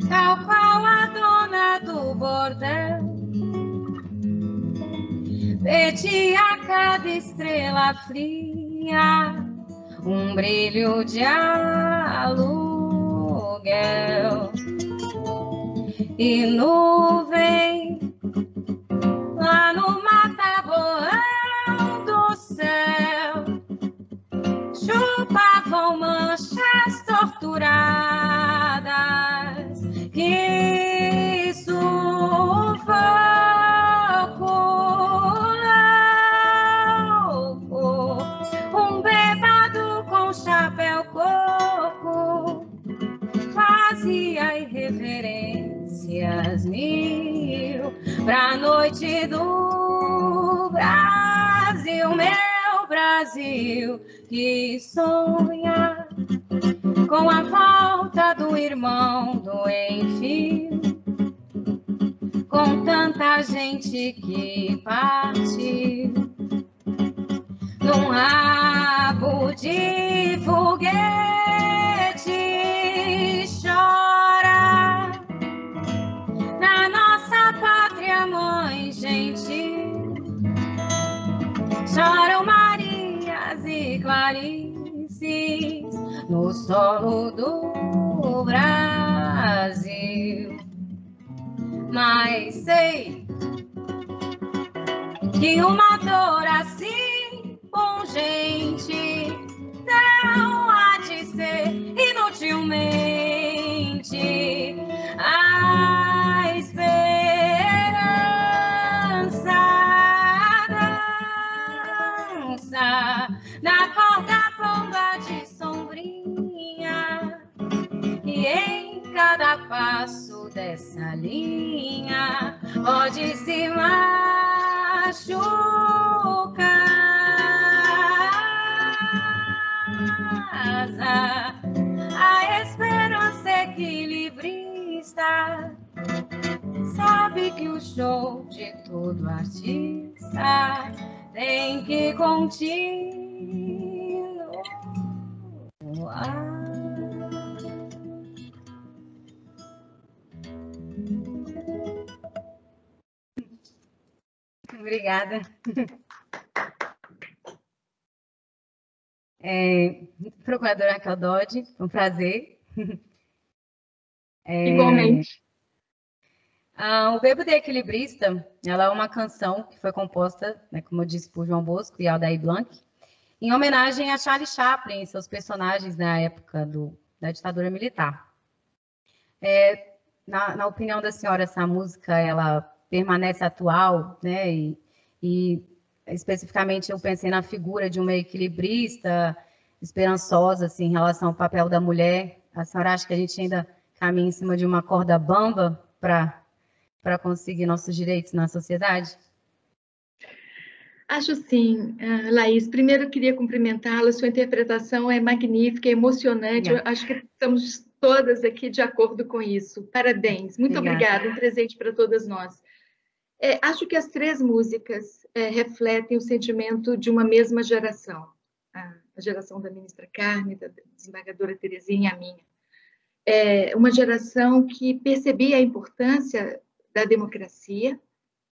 tal qual a dona do bordel, pedia a cada estrela fria um brilho de aluguel. E nuvem lá no mataboão do céu chupavam manchas torturadas que sufoco um bêbado com chapéu coco fazia irreverências mil pra noite do Brasil, meu Brasil, que sonha com a volta do irmão do enfio, com tanta gente que partiu num rabo de foguete. chora mãe, gente, choram Marias e Clarices no solo do Brasil. Mas sei que uma dor assim pungente não há de ser inutilmente a esperança dança na corda bamba de sombrinha, e em cada passo dessa linha pode se machucar. A esperança equilibrista sabe que o show de todo artista tem que continuar. Obrigada. Procuradora Raquel Dodge, foi um prazer. Igualmente. O Bêbado e Equilibrista, ela é uma canção que foi composta, né, como eu disse, por João Bosco e Aldair Blanc, em homenagem a Charlie Chaplin e seus personagens na época da ditadura militar. Na opinião da senhora, essa música ela permanece atual, né? E especificamente eu pensei na figura de uma equilibrista esperançosa assim, em relação ao papel da mulher. A senhora acha que a gente ainda caminha em cima de uma corda bamba para conseguir nossos direitos na sociedade? Acho sim, Laís. Primeiro, eu queria cumprimentá-la. Sua interpretação é magnífica, é emocionante. Eu acho que estamos todas aqui de acordo com isso. Parabéns. Muito obrigada. Um presente para todas nós. Acho que as três músicas refletem o sentimento de uma mesma geração. A geração da ministra Carmen, da desembargadora Terezinha e a minha. Uma geração que percebia a importância da democracia,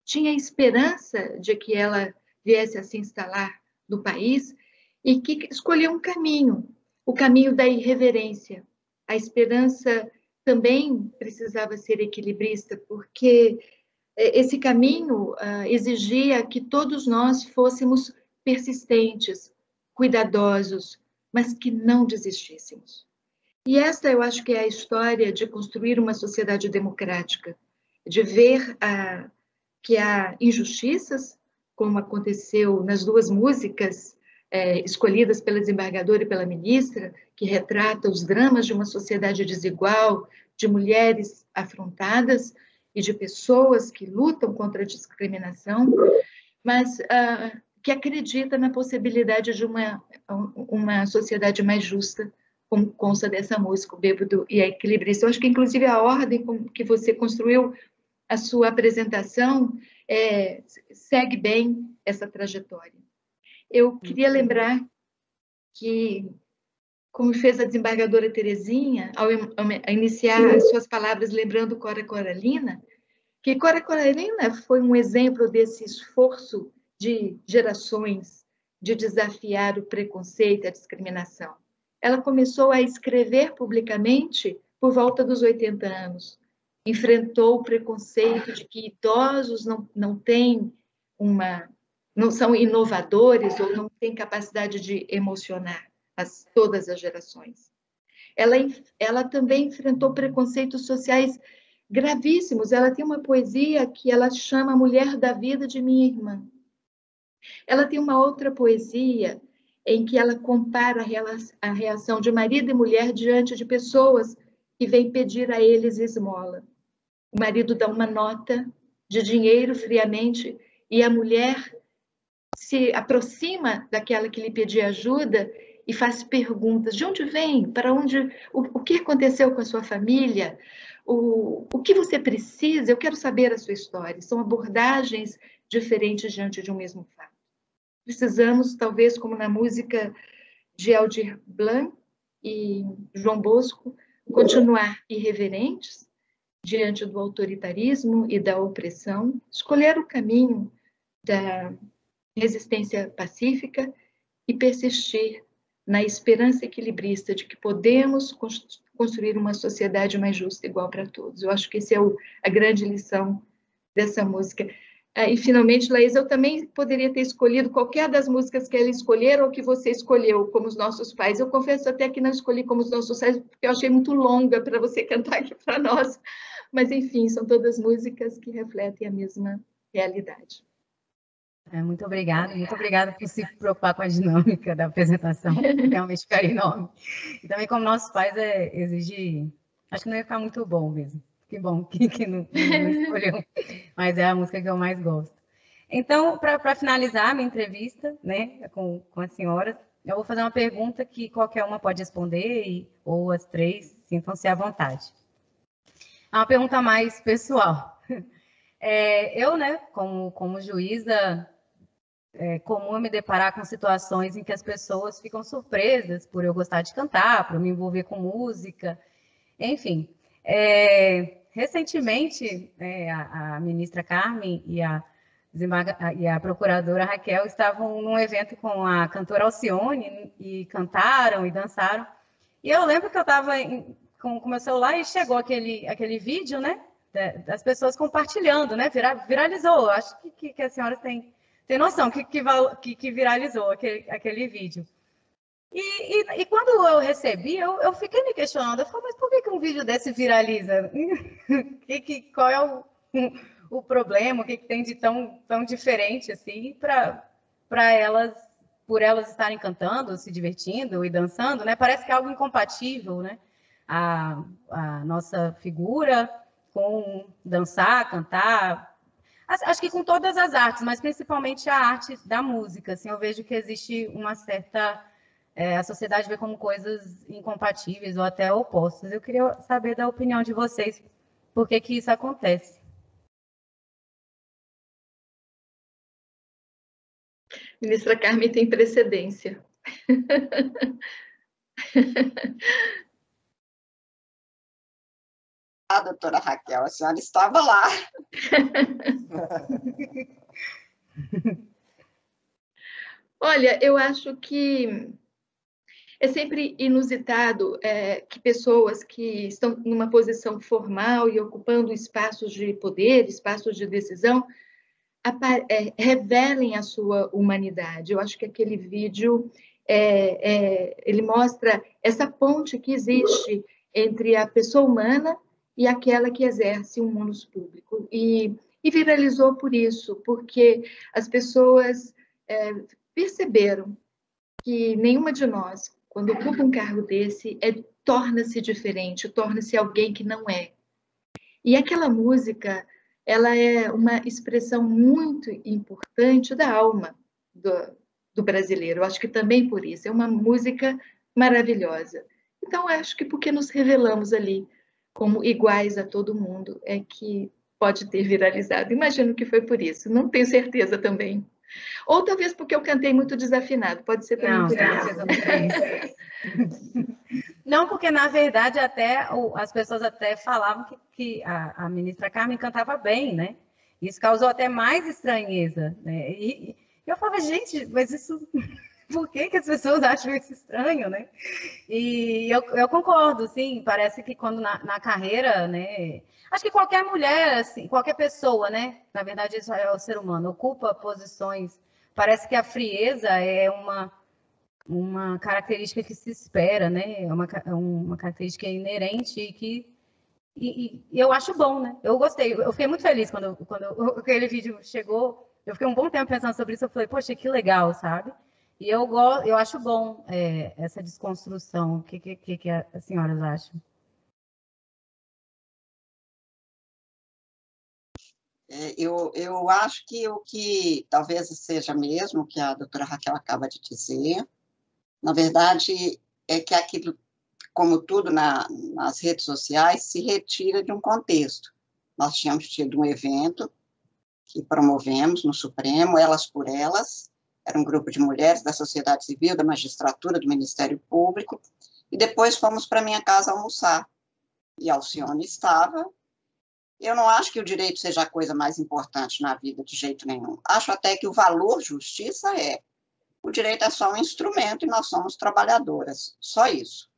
tinha esperança de que ela viesse a se instalar no país e que escolheu um caminho, o caminho da irreverência. A esperança também precisava ser equilibrista, porque esse caminho exigia que todos nós fôssemos persistentes, cuidadosos, mas que não desistíssemos. E esta, eu acho que é a história de construir uma sociedade democrática, de ver que há injustiças, como aconteceu nas duas músicas escolhidas pela desembargadora e pela ministra, que retrata os dramas de uma sociedade desigual, de mulheres afrontadas e de pessoas que lutam contra a discriminação, mas que acredita na possibilidade de uma sociedade mais justa, como consta dessa música, o Bêbado e a Equilibrista. Eu acho que, inclusive, a ordem que você construiu a sua apresentação segue bem essa trajetória. Eu queria lembrar que, como fez a desembargadora Terezinha, ao iniciar as suas palavras lembrando Cora Coralina, que Cora Coralina foi um exemplo desse esforço de gerações de desafiar o preconceito e a discriminação. Ela começou a escrever publicamente por volta dos 80 anos. Enfrentou o preconceito de que idosos não são inovadores ou não têm capacidade de emocionar todas as gerações. Ela também enfrentou preconceitos sociais gravíssimos. Ela tem uma poesia que ela chama Mulher da Vida de Minha Irmã. Ela tem uma outra poesia em que ela compara a reação de marido e mulher diante de pessoas que vêm pedir a eles esmola. O marido dá uma nota de dinheiro friamente e a mulher se aproxima daquela que lhe pedia ajuda e faz perguntas. De onde vem? Para onde? O que aconteceu com a sua família? O que você precisa? Eu quero saber a sua história. São abordagens diferentes diante de um mesmo fato. Precisamos, talvez, como na música de Aldir Blanc e João Bosco, continuar irreverentes, diante do autoritarismo e da opressão, escolher o caminho da resistência pacífica e persistir na esperança equilibrista de que podemos construir uma sociedade mais justa e igual para todos. Eu acho que essa é a grande lição dessa música. E, finalmente, Laís, eu também poderia ter escolhido qualquer das músicas que ela escolheram ou que você escolheu, como Os Nossos Pais. Eu confesso até que não escolhi como Os Nossos Pais, porque eu achei muito longa para você cantar aqui para nós. Mas, enfim, são todas músicas que refletem a mesma realidade. Muito obrigada por se preocupar com a dinâmica da apresentação, realmente ficaria enorme. E também, como Nossos Pais exige, acho que não ia ficar muito bom mesmo. Que bom que não escolheu, mas é a música que eu mais gosto. Então, para finalizar a minha entrevista, né, com as senhoras, eu vou fazer uma pergunta que qualquer uma pode responder, ou as três, sintam-se à vontade. É uma pergunta mais pessoal. Eu, né, como juíza, é comum eu me deparar com situações em que as pessoas ficam surpresas por eu gostar de cantar, por eu me envolver com música, enfim. Recentemente, a ministra Carmen e a procuradora Raquel estavam num evento com a cantora Alcione e cantaram e dançaram. E eu lembro que eu estava com o meu celular e chegou aquele vídeo, né, das pessoas compartilhando, né, viralizou. Acho que as senhoras têm noção que viralizou aquele vídeo. E quando eu recebi, eu fiquei me questionando. Eu falei, mas por que um vídeo desse viraliza? Qual é o problema? O que tem de tão diferente assim para elas, por elas estarem cantando, se divertindo e dançando, né? Parece que é algo incompatível, né? A nossa figura com dançar, cantar. Acho que com todas as artes, mas principalmente a arte da música. Assim, eu vejo que existe uma certa... a sociedade vê como coisas incompatíveis ou até opostas. Eu queria saber da opinião de vocês, por que isso acontece. Ministra Carmen tem precedência. Doutora Raquel, a senhora estava lá. Olha, eu acho que é sempre inusitado que pessoas que estão numa posição formal e ocupando espaços de poder, espaços de decisão, revelem a sua humanidade. Eu acho que aquele vídeo ele mostra essa ponte que existe entre a pessoa humana e aquela que exerce um munus público. E viralizou por isso, porque as pessoas perceberam que nenhuma de nós, quando ocupa um cargo desse, torna-se diferente, torna-se alguém que não é. E aquela música, ela é uma expressão muito importante da alma do brasileiro. Eu acho que também por isso. É uma música maravilhosa. Então, acho que porque nos revelamos ali como iguais a todo mundo, é que pode ter viralizado. Imagino que foi por isso. Não tenho certeza também. Ou talvez porque eu cantei muito desafinado. Pode ser também por isso. Não, porque, na verdade, até as pessoas até falavam que a ministra Carmen cantava bem, né? Isso causou até mais estranheza, né? E eu falava, gente, mas isso... Por que as pessoas acham isso estranho, né? E eu concordo, sim. Parece que quando na carreira, né? Acho que qualquer mulher, assim, qualquer pessoa, né? Na verdade, isso é o ser humano, ocupa posições. Parece que a frieza é uma característica que se espera, né? É uma característica inerente e eu acho bom, né? Eu gostei, eu fiquei muito feliz quando aquele vídeo chegou. Eu fiquei um bom tempo pensando sobre isso. Eu falei, poxa, que legal, sabe? E eu acho bom essa desconstrução. O que as senhoras acham? Eu acho que o que talvez seja mesmo o que a doutora Raquel acaba de dizer, na verdade, é que aquilo, como tudo nas redes sociais, se retira de um contexto. Nós tínhamos tido um evento que promovemos no Supremo, Elas por Elas, era um grupo de mulheres da sociedade civil, da magistratura, do Ministério Público, e depois fomos para minha casa almoçar. E a Alcione estava, Eu não acho que o direito seja a coisa mais importante na vida, de jeito nenhum. Acho até que o valor justiça é. O direito é só um instrumento e nós somos trabalhadoras, só isso.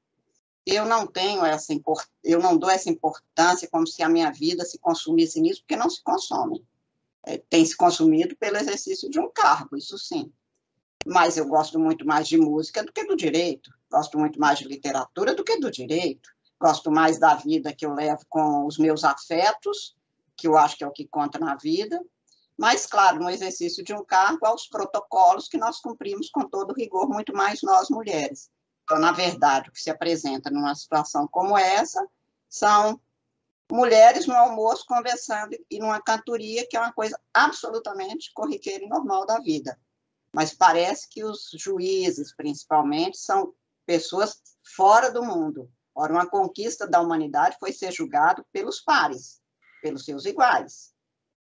Eu não dou essa importância como se a minha vida se consumisse nisso, porque não se consome. Tem se consumido pelo exercício de um cargo, isso sim. Mas eu gosto muito mais de música do que do direito, gosto muito mais de literatura do que do direito, gosto mais da vida que eu levo com os meus afetos, que eu acho que é o que conta na vida, mas, claro, no exercício de um cargo, há os protocolos que nós cumprimos com todo rigor, muito mais nós mulheres. Então, na verdade, o que se apresenta numa situação como essa são mulheres no almoço conversando e numa cantoria, que é uma coisa absolutamente corriqueira e normal da vida. Mas parece que os juízes, principalmente, são pessoas fora do mundo. Ora, uma conquista da humanidade foi ser julgado pelos pares, pelos seus iguais.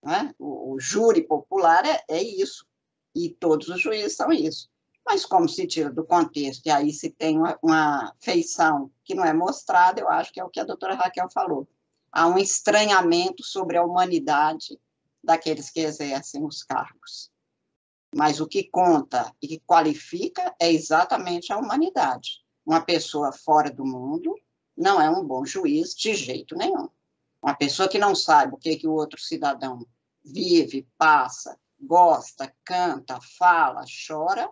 Né? O júri popular é isso, e todos os juízes são isso. Mas como se tira do contexto, e aí se tem uma feição que não é mostrada, eu acho que é o que a doutora Raquel falou. Há um estranhamento sobre a humanidade daqueles que exercem os cargos. Mas o que conta e que qualifica é exatamente a humanidade. Uma pessoa fora do mundo não é um bom juiz de jeito nenhum. Uma pessoa que não sabe o que o outro cidadão vive, passa, gosta, canta, fala, chora,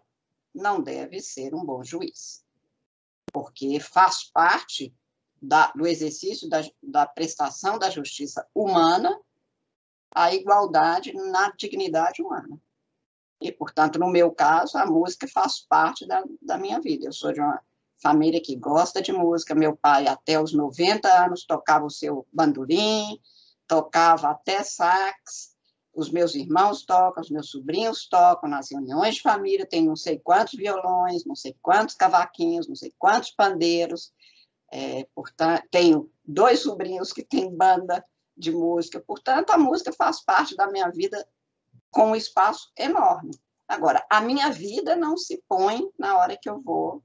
não deve ser um bom juiz. Porque faz parte do exercício da prestação da justiça humana a igualdade na dignidade humana. E, portanto, no meu caso, a música faz parte da minha vida. Eu sou de uma família que gosta de música. Meu pai, até os 90 anos, tocava o seu bandolim, tocava até sax. Os meus irmãos tocam, os meus sobrinhos tocam nas reuniões de família. Tem não sei quantos violões, não sei quantos cavaquinhos, não sei quantos pandeiros. Portanto, tenho 2 sobrinhos que têm banda de música. Portanto, a música faz parte da minha vida com um espaço enorme. Agora, a minha vida não se põe na hora que eu vou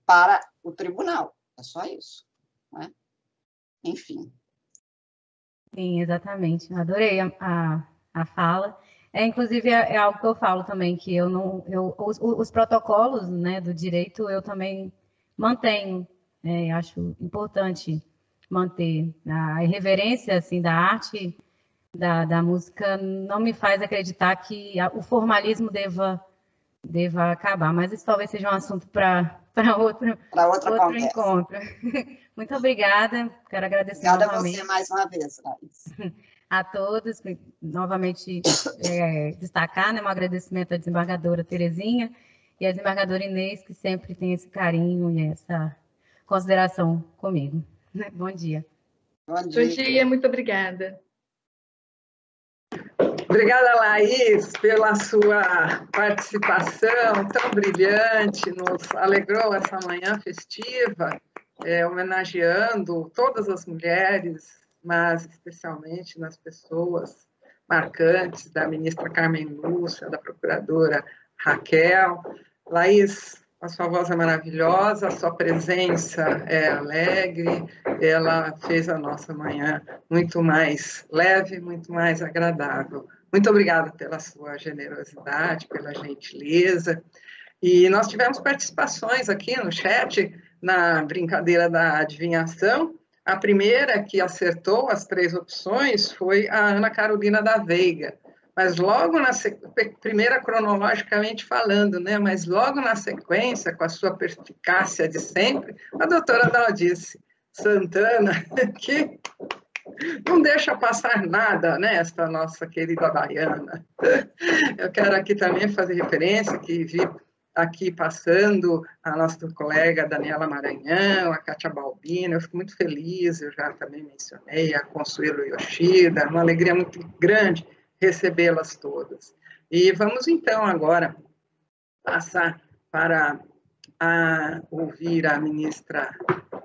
para o tribunal. É só isso. Né? Enfim. Sim, exatamente. Adorei a fala. Inclusive, é algo que eu falo também, que eu não... os protocolos, né, do direito eu também mantenho. Acho importante manter. A irreverência assim, da arte... Da música não me faz acreditar que o formalismo deva acabar, mas isso talvez seja um assunto para outro encontro. Muito obrigada, quero agradecer novamente. Obrigada a você mais uma vez, Laís. A todos, novamente destacar, né, um agradecimento à desembargadora Terezinha e à desembargadora Inês, que sempre tem esse carinho e essa consideração comigo. Bom dia. Bom dia, muito obrigada. Obrigada, Laís, pela sua participação tão brilhante, nos alegrou essa manhã festiva, homenageando todas as mulheres, mas especialmente nas pessoas marcantes da ministra Carmen Lúcia, da procuradora Raquel. Laís, a sua voz é maravilhosa, a sua presença é alegre, ela fez a nossa manhã muito mais leve, muito mais agradável. Muito obrigada pela sua generosidade, pela gentileza. E nós tivemos participações aqui no chat, na brincadeira da adivinhação. A primeira que acertou as 3 opções foi a Ana Carolina da Veiga. Mas logo na primeira cronologicamente falando, né? Mas logo na sequência, com a sua perspicácia de sempre, a doutora Daldice Santana, que não deixa passar nada, né, esta nossa querida baiana. Eu quero aqui também fazer referência que vi aqui passando a nossa colega Daniela Maranhão, a Kátia Balbino, eu fico muito feliz, eu já também mencionei a Consuelo Yoshida, uma alegria muito grande recebê-las todas. E vamos então agora passar para ouvir a ministra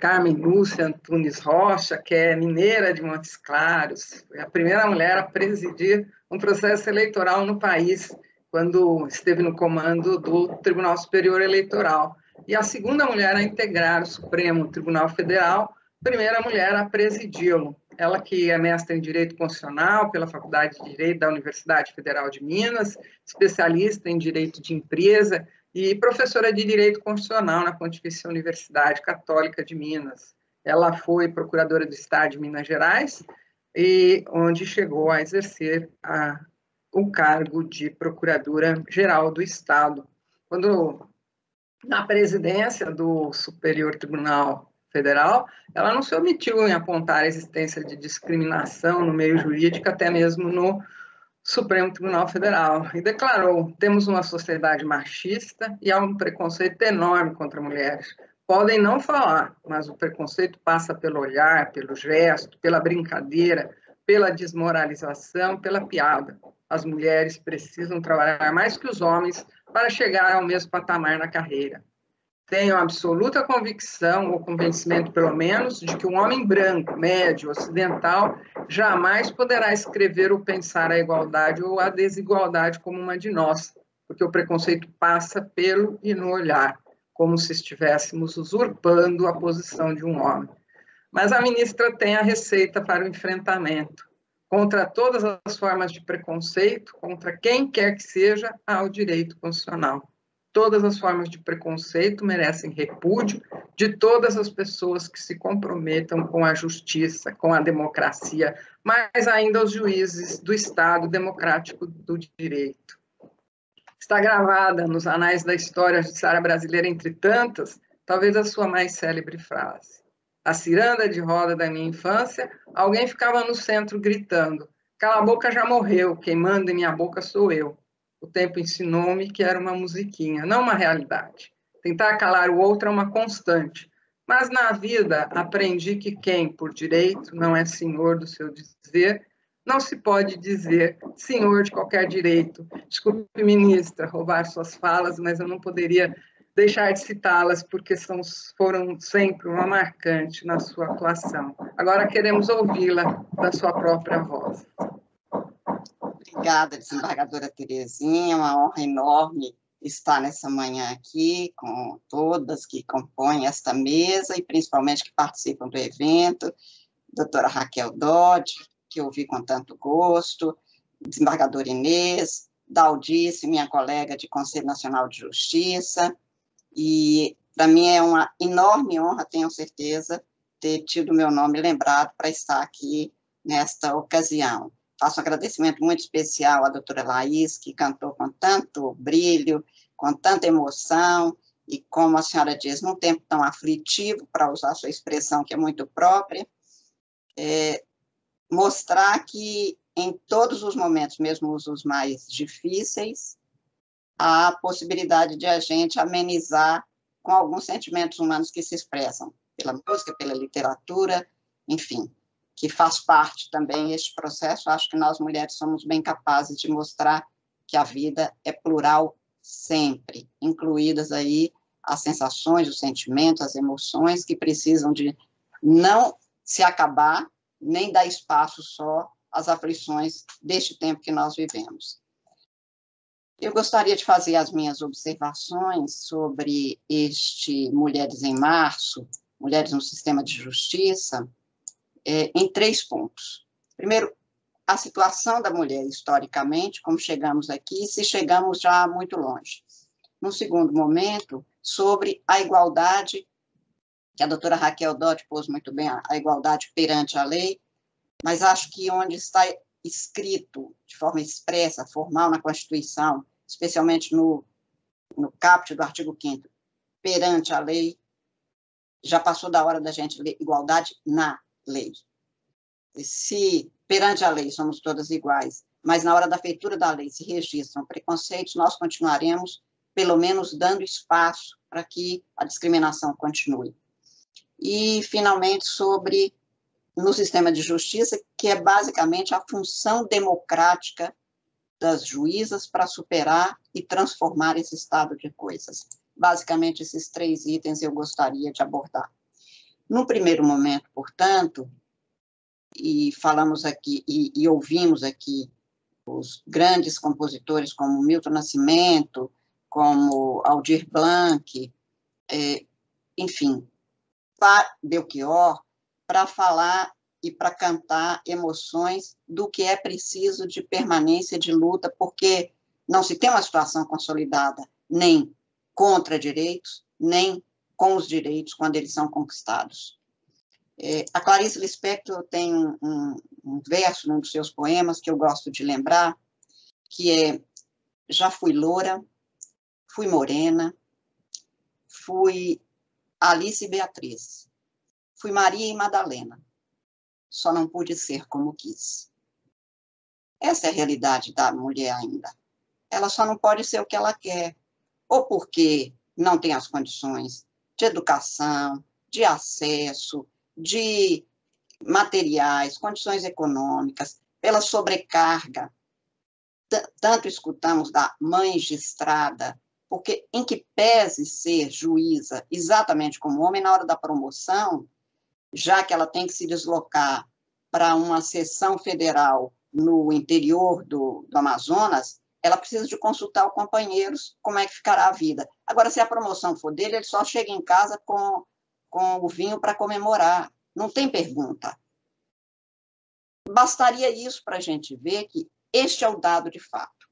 Carmen Lúcia Antunes Rocha, que é mineira de Montes Claros, foi a primeira mulher a presidir um processo eleitoral no país, quando esteve no comando do Tribunal Superior Eleitoral, e a segunda mulher a integrar o Supremo Tribunal Federal, primeira mulher a presidi-lo. ela que é mestra em Direito Constitucional pela Faculdade de Direito da Universidade Federal de Minas, especialista em Direito de Empresa e professora de Direito Constitucional na Pontifícia Universidade Católica de Minas. Ela foi procuradora do Estado de Minas Gerais, e onde chegou a exercer o cargo de Procuradora-Geral do Estado. Quando na presidência do Superior Tribunal Federal, ela não se omitiu em apontar a existência de discriminação no meio jurídico, até mesmo no Supremo Tribunal Federal, e declarou: temos uma sociedade machista e há um preconceito enorme contra mulheres. Podem não falar, mas o preconceito passa pelo olhar, pelo gesto, pela brincadeira, pela desmoralização, pela piada. As mulheres precisam trabalhar mais que os homens para chegar ao mesmo patamar na carreira. Tenho absoluta convicção, ou convencimento pelo menos, de que um homem branco, médio, ocidental, jamais poderá escrever ou pensar a igualdade ou a desigualdade como uma de nós, porque o preconceito passa pelo e no olhar, como se estivéssemos usurpando a posição de um homem. Mas a ministra tem a receita para o enfrentamento. Contra todas as formas de preconceito, contra quem quer que seja, há o direito constitucional. Todas as formas de preconceito merecem repúdio de todas as pessoas que se comprometam com a justiça, com a democracia, mas ainda os juízes do Estado democrático do direito. Está gravada nos anais da história judiciária brasileira, entre tantas, talvez a sua mais célebre frase. A ciranda de roda da minha infância, alguém ficava no centro gritando: cala a boca, já morreu, quem manda em minha boca sou eu. O tempo ensinou-me que era uma musiquinha, não uma realidade. Tentar calar o outro é uma constante. Mas na vida aprendi que quem, por direito, não é senhor do seu dizer, não se pode dizer senhor de qualquer direito. Desculpe, ministra, roubar suas falas, mas eu não poderia deixar de citá-las, porque foram sempre uma marcante na sua atuação. Agora queremos ouvi-la da sua própria voz. Obrigada, desembargadora Terezinha, uma honra enorme estar nessa manhã aqui com todas que compõem esta mesa e principalmente que participam do evento, doutora Raquel Dodge, que eu ouvi com tanto gosto, desembargadora Inês, Daldice, minha colega de Conselho Nacional de Justiça, e para mim é uma enorme honra, tenho certeza, ter tido meu nome lembrado para estar aqui nesta ocasião. Faço um agradecimento muito especial à doutora Laís, que cantou com tanto brilho, com tanta emoção, e como a senhora diz, num tempo tão aflitivo, para usar a sua expressão, que é muito própria, mostrar que em todos os momentos, mesmo os mais difíceis, há a possibilidade de a gente amenizar com alguns sentimentos humanos que se expressam pela música, pela literatura, enfim, que faz parte também deste processo. Acho que nós, mulheres, somos bem capazes de mostrar que a vida é plural sempre, incluídas aí as sensações, os sentimentos, as emoções que precisam de não se acabar, nem dar espaço só às aflições deste tempo que nós vivemos. Eu gostaria de fazer as minhas observações sobre este Mulheres em Março, Mulheres no Sistema de Justiça, em 3 pontos. Primeiro, a situação da mulher historicamente, como chegamos aqui, e se chegamos já muito longe. No segundo momento, sobre a igualdade, que a doutora Raquel Dodge pôs muito bem, a igualdade perante a lei, mas acho que onde está escrito de forma expressa, formal na Constituição, especialmente no caput do artigo 5º, perante a lei, já passou da hora da gente ler igualdade na lei. Se perante a lei somos todas iguais, mas na hora da feitura da lei se registram preconceitos, nós continuaremos, pelo menos, dando espaço para que a discriminação continue. E, finalmente, sobre no sistema de justiça, que é basicamente a função democrática das juízas para superar e transformar esse estado de coisas. Basicamente, esses 3 itens eu gostaria de abordar. No primeiro momento, portanto, e falamos aqui, e ouvimos aqui os grandes compositores como Milton Nascimento, como Aldir Blanc, enfim, Belchior, para falar e para cantar emoções do que é preciso de permanência, de luta, porque não se tem uma situação consolidada, nem contra direitos, nem com os direitos quando eles são conquistados. A Clarice Lispector tem um verso num dos seus poemas que eu gosto de lembrar, que é: já fui loura, fui morena, fui Alice e Beatriz, fui Maria e Madalena, só não pude ser como quis. Essa é a realidade da mulher ainda. Ela só não pode ser o que ela quer, ou porque não tem as condições de educação, de acesso, de materiais, condições econômicas, pela sobrecarga. Tanto escutamos da magistrada, porque em que pese ser juíza exatamente como homem, na hora da promoção, já que ela tem que se deslocar para uma seção federal no interior do Amazonas, ela precisa de consultar os companheiros como é que ficará a vida. Agora, se a promoção for dele, ele só chega em casa com o vinho para comemorar. Não tem pergunta. Bastaria isso para a gente ver que este é o dado de fato.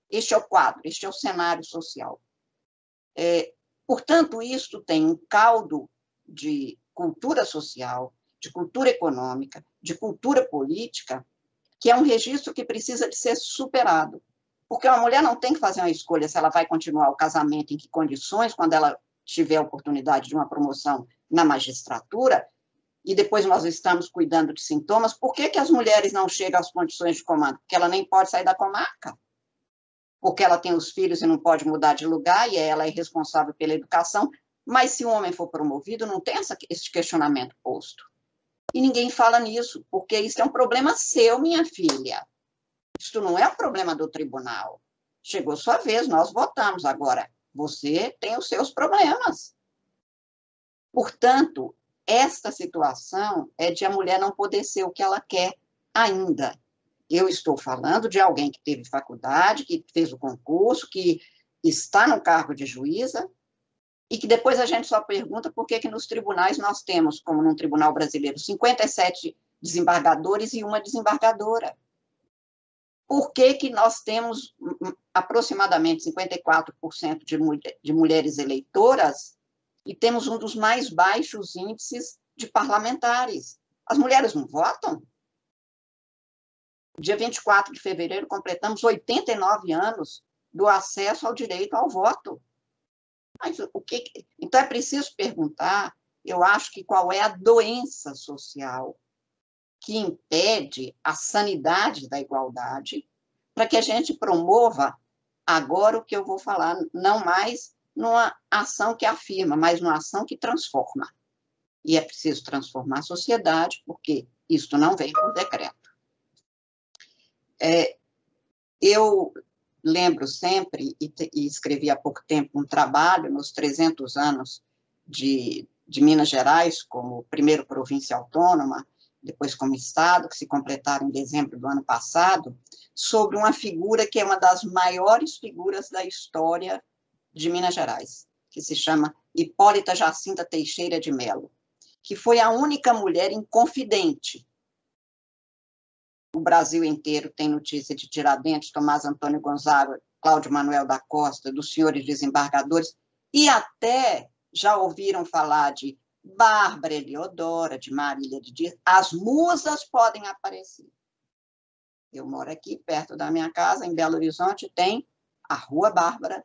Este é o quadro, este é o cenário social. Portanto, isto tem um caldo de cultura social, de cultura econômica, de cultura política, que é um registro que precisa de ser superado. Porque uma mulher não tem que fazer uma escolha se ela vai continuar o casamento, em que condições, quando ela tiver a oportunidade de uma promoção na magistratura, e depois nós estamos cuidando de sintomas. Por que as mulheres não chegam às condições de comando? Porque ela nem pode sair da comarca. Porque ela tem os filhos e não pode mudar de lugar, e ela é responsável pela educação. Mas se o homem for promovido, não tem esse questionamento posto. E ninguém fala nisso, porque isso é um problema seu, minha filha. Isso não é um problema do tribunal. Chegou sua vez, nós votamos. Agora, você tem os seus problemas. Portanto, esta situação é de a mulher não poder ser o que ela quer ainda. Eu estou falando de alguém que teve faculdade, que fez o concurso, que está no cargo de juíza, e que depois a gente só pergunta por que nos tribunais nós temos, como num tribunal brasileiro, 57 desembargadores e uma desembargadora. Por que nós temos aproximadamente 54% de mulheres eleitoras e temos um dos mais baixos índices de parlamentares? As mulheres não votam? Dia 24 de fevereiro, completamos 89 anos do acesso ao direito ao voto. Mas então, é preciso perguntar, eu acho que qual é a doença social que impede a sanidade da igualdade, para que a gente promova agora o que eu vou falar, não mais numa ação que afirma, mas numa ação que transforma. E é preciso transformar a sociedade, porque isto não vem por decreto. Eu lembro sempre, e escrevi há pouco tempo um trabalho nos 300 anos de Minas Gerais, como primeiro província autônoma, depois como Estado, que se completaram em dezembro do ano passado, sobre uma figura que é uma das maiores figuras da história de Minas Gerais, que se chama Hipólita Jacinta Teixeira de Melo, que foi a única mulher inconfidente. O Brasil inteiro tem notícia de Tiradentes, Tomás Antônio Gonzaga, Cláudio Manuel da Costa, dos senhores desembargadores, e até já ouviram falar de Bárbara Eliodora, de Marília de Dias. As musas podem aparecer. Eu moro aqui, perto da minha casa, em Belo Horizonte, tem a Rua Bárbara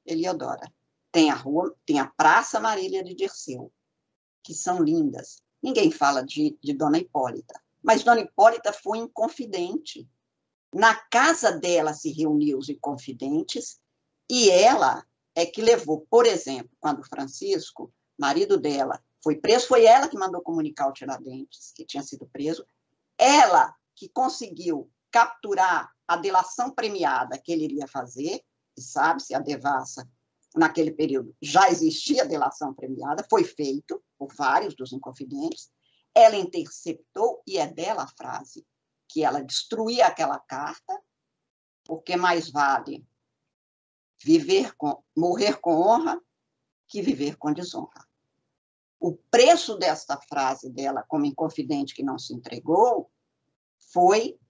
Eliodora. Tem a Praça Marília de Dirceu, que são lindas. Ninguém fala de Dona Hipólita. Mas Dona Hipólita foi inconfidente. Na casa dela se reuniam os inconfidentes e ela é que levou, por exemplo, quando Francisco, marido dela, foi preso, foi ela que mandou comunicar ao Tiradentes, que tinha sido preso, ela que conseguiu capturar a delação premiada que ele iria fazer, e sabe-se, a devassa, naquele período, já existia delação premiada, foi feito por vários dos inconfidentes, ela interceptou, e é dela a frase, que ela destruía aquela carta, porque mais vale morrer com honra que viver com desonra. o preço desta frase dela, como inconfidente que não se entregou, foi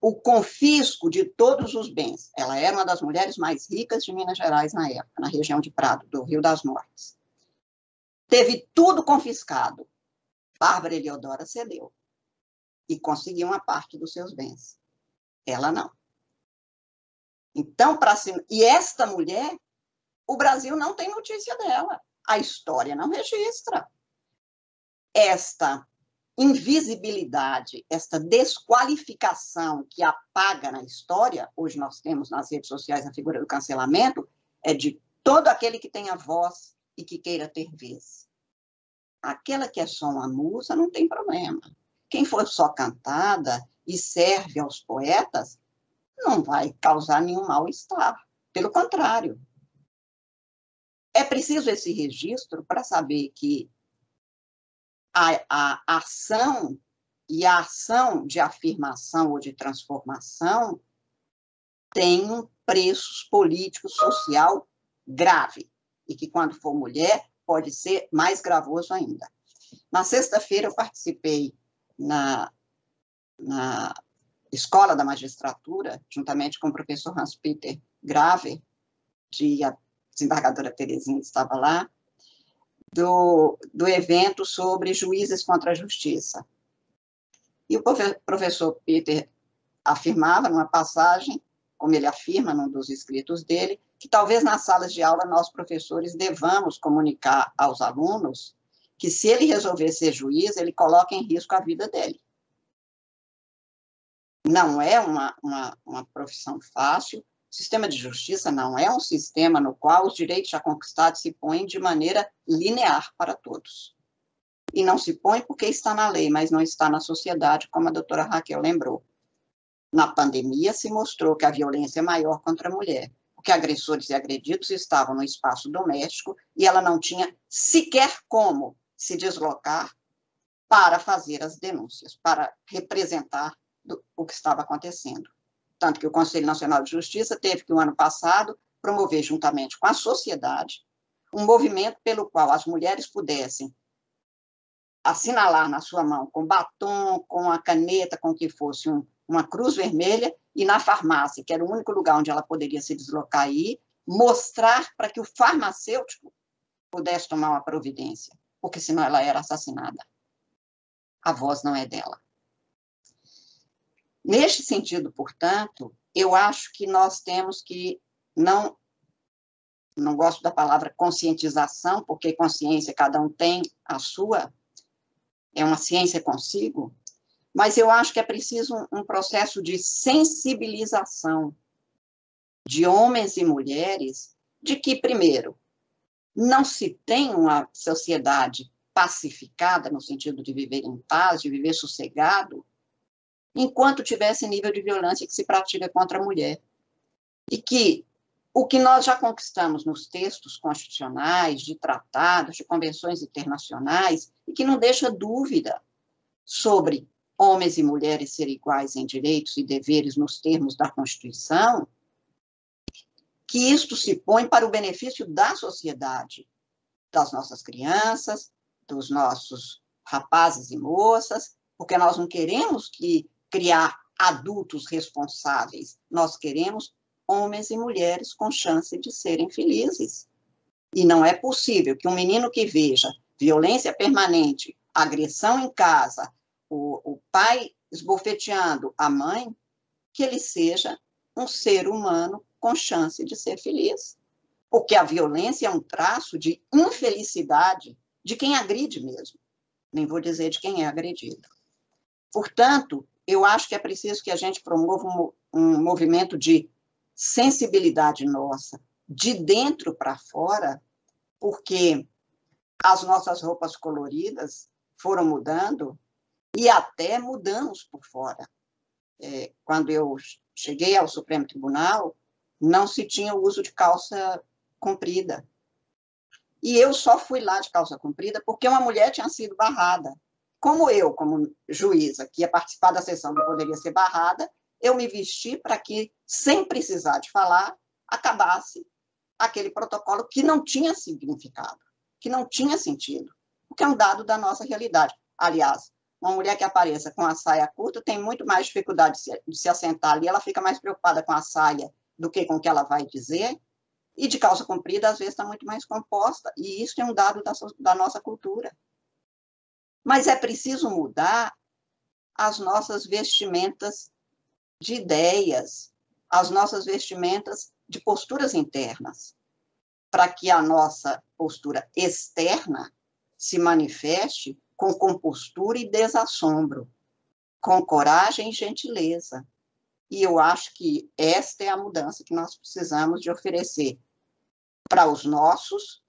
o confisco de todos os bens. Ela era uma das mulheres mais ricas de Minas Gerais na época, na região de Prado, do Rio das Nortes. Teve tudo confiscado. Bárbara Eliodora cedeu e conseguiu uma parte dos seus bens. Ela não. Então, e esta mulher, o Brasil não tem notícia dela. A história não registra. Esta invisibilidade, esta desqualificação que apaga na história, hoje nós temos nas redes sociais a figura do cancelamento, é de todo aquele que tenha voz e que queira ter vez. Aquela que é só uma musa não tem problema. Quem for só cantada e serve aos poetas, não vai causar nenhum mal-estar. Pelo contrário. É preciso esse registro para saber que a ação e a ação de afirmação ou de transformação tem um preço político, social grave. E que, quando for mulher, pode ser mais gravoso ainda. Na sexta-feira, eu participei na Escola da Magistratura, juntamente com o professor Hans-Peter Graver, a desembargadora Terezinha estava lá, do evento sobre juízes contra a justiça. E o professor Peter afirmava, numa passagem, como ele afirma num dos escritos dele, que talvez nas salas de aula nós, professores, devamos comunicar aos alunos que, se ele resolver ser juiz, ele coloca em risco a vida dele. Não é uma profissão fácil. O sistema de justiça não é um sistema no qual os direitos já conquistados se põem de maneira linear para todos. E não se põe porque está na lei, mas não está na sociedade, como a doutora Raquel lembrou. Na pandemia, se mostrou que a violência é maior contra a mulher, porque agressores e agredidos estavam no espaço doméstico e ela não tinha sequer como se deslocar para fazer as denúncias, para representar o que estava acontecendo. Tanto que o Conselho Nacional de Justiça teve que, no ano passado, promover, juntamente com a sociedade, um movimento pelo qual as mulheres pudessem assinalar na sua mão, com batom, com a caneta, com o que fosse uma cruz vermelha, e na farmácia, que era o único lugar onde ela poderia se deslocar e ir, mostrar para que o farmacêutico pudesse tomar uma providência, porque senão ela era assassinada. A voz não é dela. Neste sentido, portanto, eu acho que nós temos que, não gosto da palavra conscientização, porque consciência cada um tem a sua, é uma ciência consigo, mas eu acho que é preciso um processo de sensibilização de homens e mulheres de que, primeiro, não se tem uma sociedade pacificada, no sentido de viver em paz, de viver sossegado, enquanto tivesse nível de violência que se pratica contra a mulher. E que o que nós já conquistamos nos textos constitucionais, de tratados, de convenções internacionais, e que não deixa dúvida sobre homens e mulheres serem iguais em direitos e deveres nos termos da Constituição, que isto se põe para o benefício da sociedade, das nossas crianças, dos nossos rapazes e moças, porque nós não queremos criar adultos responsáveis, nós queremos homens e mulheres com chance de serem felizes. E não é possível que um menino que veja violência permanente, agressão em casa, o pai esbofeteando a mãe, que ele seja um ser humano com chance de ser feliz. Porque a violência é um traço de infelicidade de quem agride mesmo. Nem vou dizer de quem é agredido. Portanto, eu acho que é preciso que a gente promova um movimento de sensibilidade nossa, de dentro para fora, porque as nossas roupas coloridas foram mudando e até mudamos por fora. Quando eu cheguei ao Supremo Tribunal, não se tinha o uso de calça comprida. E eu só fui lá de calça comprida porque uma mulher tinha sido barrada. Como eu, como juíza, que ia participar da sessão não poderia ser barrada, eu me vesti para que, sem precisar de falar, acabasse aquele protocolo que não tinha significado, que não tinha sentido. porque é um dado da nossa realidade. Aliás, uma mulher que apareça com a saia curta tem muito mais dificuldade de se assentar ali, ela fica mais preocupada com a saia do que com o que ela vai dizer, e de calça comprida, às vezes, está muito mais composta, e isso é um dado da nossa cultura. Mas é preciso mudar as nossas vestimentas de ideias, as nossas vestimentas de posturas internas, para que a nossa postura externa se manifeste com compostura e desassombro, com coragem e gentileza. E eu acho que esta é a mudança que nós precisamos de oferecer para os nossos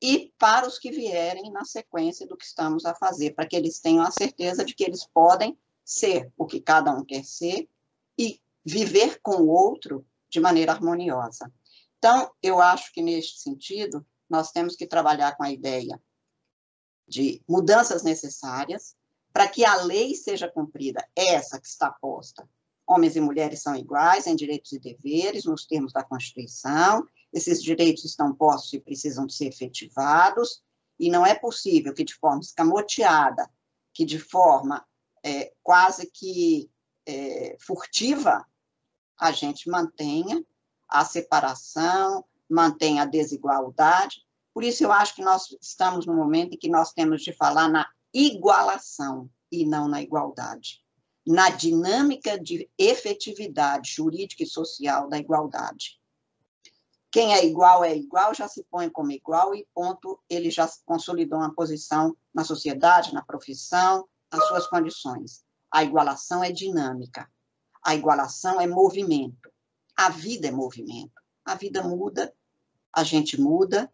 e para os que vierem na sequência do que estamos a fazer, para que eles tenham a certeza de que eles podem ser o que cada um quer ser e viver com o outro de maneira harmoniosa. Então, eu acho que, neste sentido, nós temos que trabalhar com a ideia de mudanças necessárias para que a lei seja cumprida, essa que está posta. Homens e mulheres são iguais em direitos e deveres, nos termos da Constituição, esses direitos estão postos e precisam ser efetivados, e não é possível que, de forma escamoteada, que de forma quase que furtiva, a gente mantenha a separação, mantenha a desigualdade. Por isso, eu acho que nós estamos no momento em que nós temos de falar na igualação e não na igualdade, na dinâmica de efetividade jurídica e social da igualdade. Quem é igual, já se põe como igual e ponto, ele já consolidou uma posição na sociedade, na profissão, nas suas condições. A igualação é dinâmica, a igualação é movimento, a vida é movimento, a vida muda, a gente muda,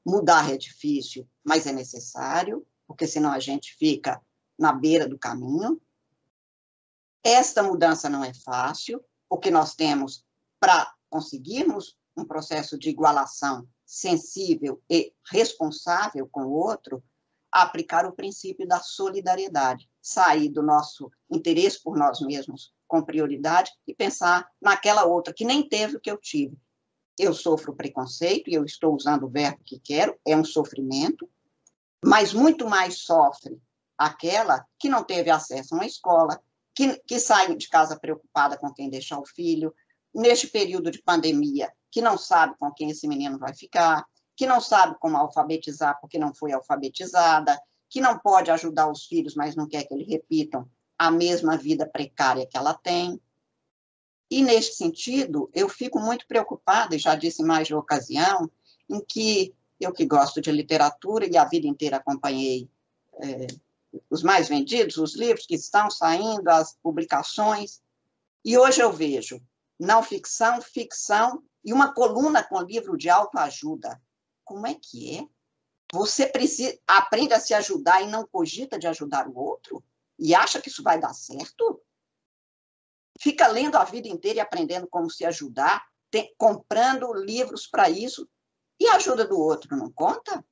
mudar é difícil, mas é necessário, porque senão a gente fica na beira do caminho. Esta mudança não é fácil, porque nós temos, para conseguirmos um processo de igualação sensível e responsável com o outro, aplicar o princípio da solidariedade, sair do nosso interesse por nós mesmos com prioridade e pensar naquela outra que nem teve o que eu tive. Eu sofro preconceito, e eu estou usando o verbo que quero, é um sofrimento, mas muito mais sofre aquela que não teve acesso a uma escola, que sai de casa preocupada com quem deixar o filho, neste período de pandemia, que não sabe com quem esse menino vai ficar, que não sabe como alfabetizar porque não foi alfabetizada, que não pode ajudar os filhos, mas não quer que eles repitam a mesma vida precária que ela tem. E, neste sentido, eu fico muito preocupada, e já disse em mais de ocasião, em que eu que gosto de literatura e a vida inteira acompanhei os mais vendidos, os livros que estão saindo, as publicações, e hoje eu vejo não ficção, ficção, e uma coluna com livro de autoajuda. Como é que é? Você aprende a se ajudar e não cogita de ajudar o outro? E acha que isso vai dar certo? Fica lendo a vida inteira e aprendendo como se ajudar, comprando livros para isso, e a ajuda do outro não conta?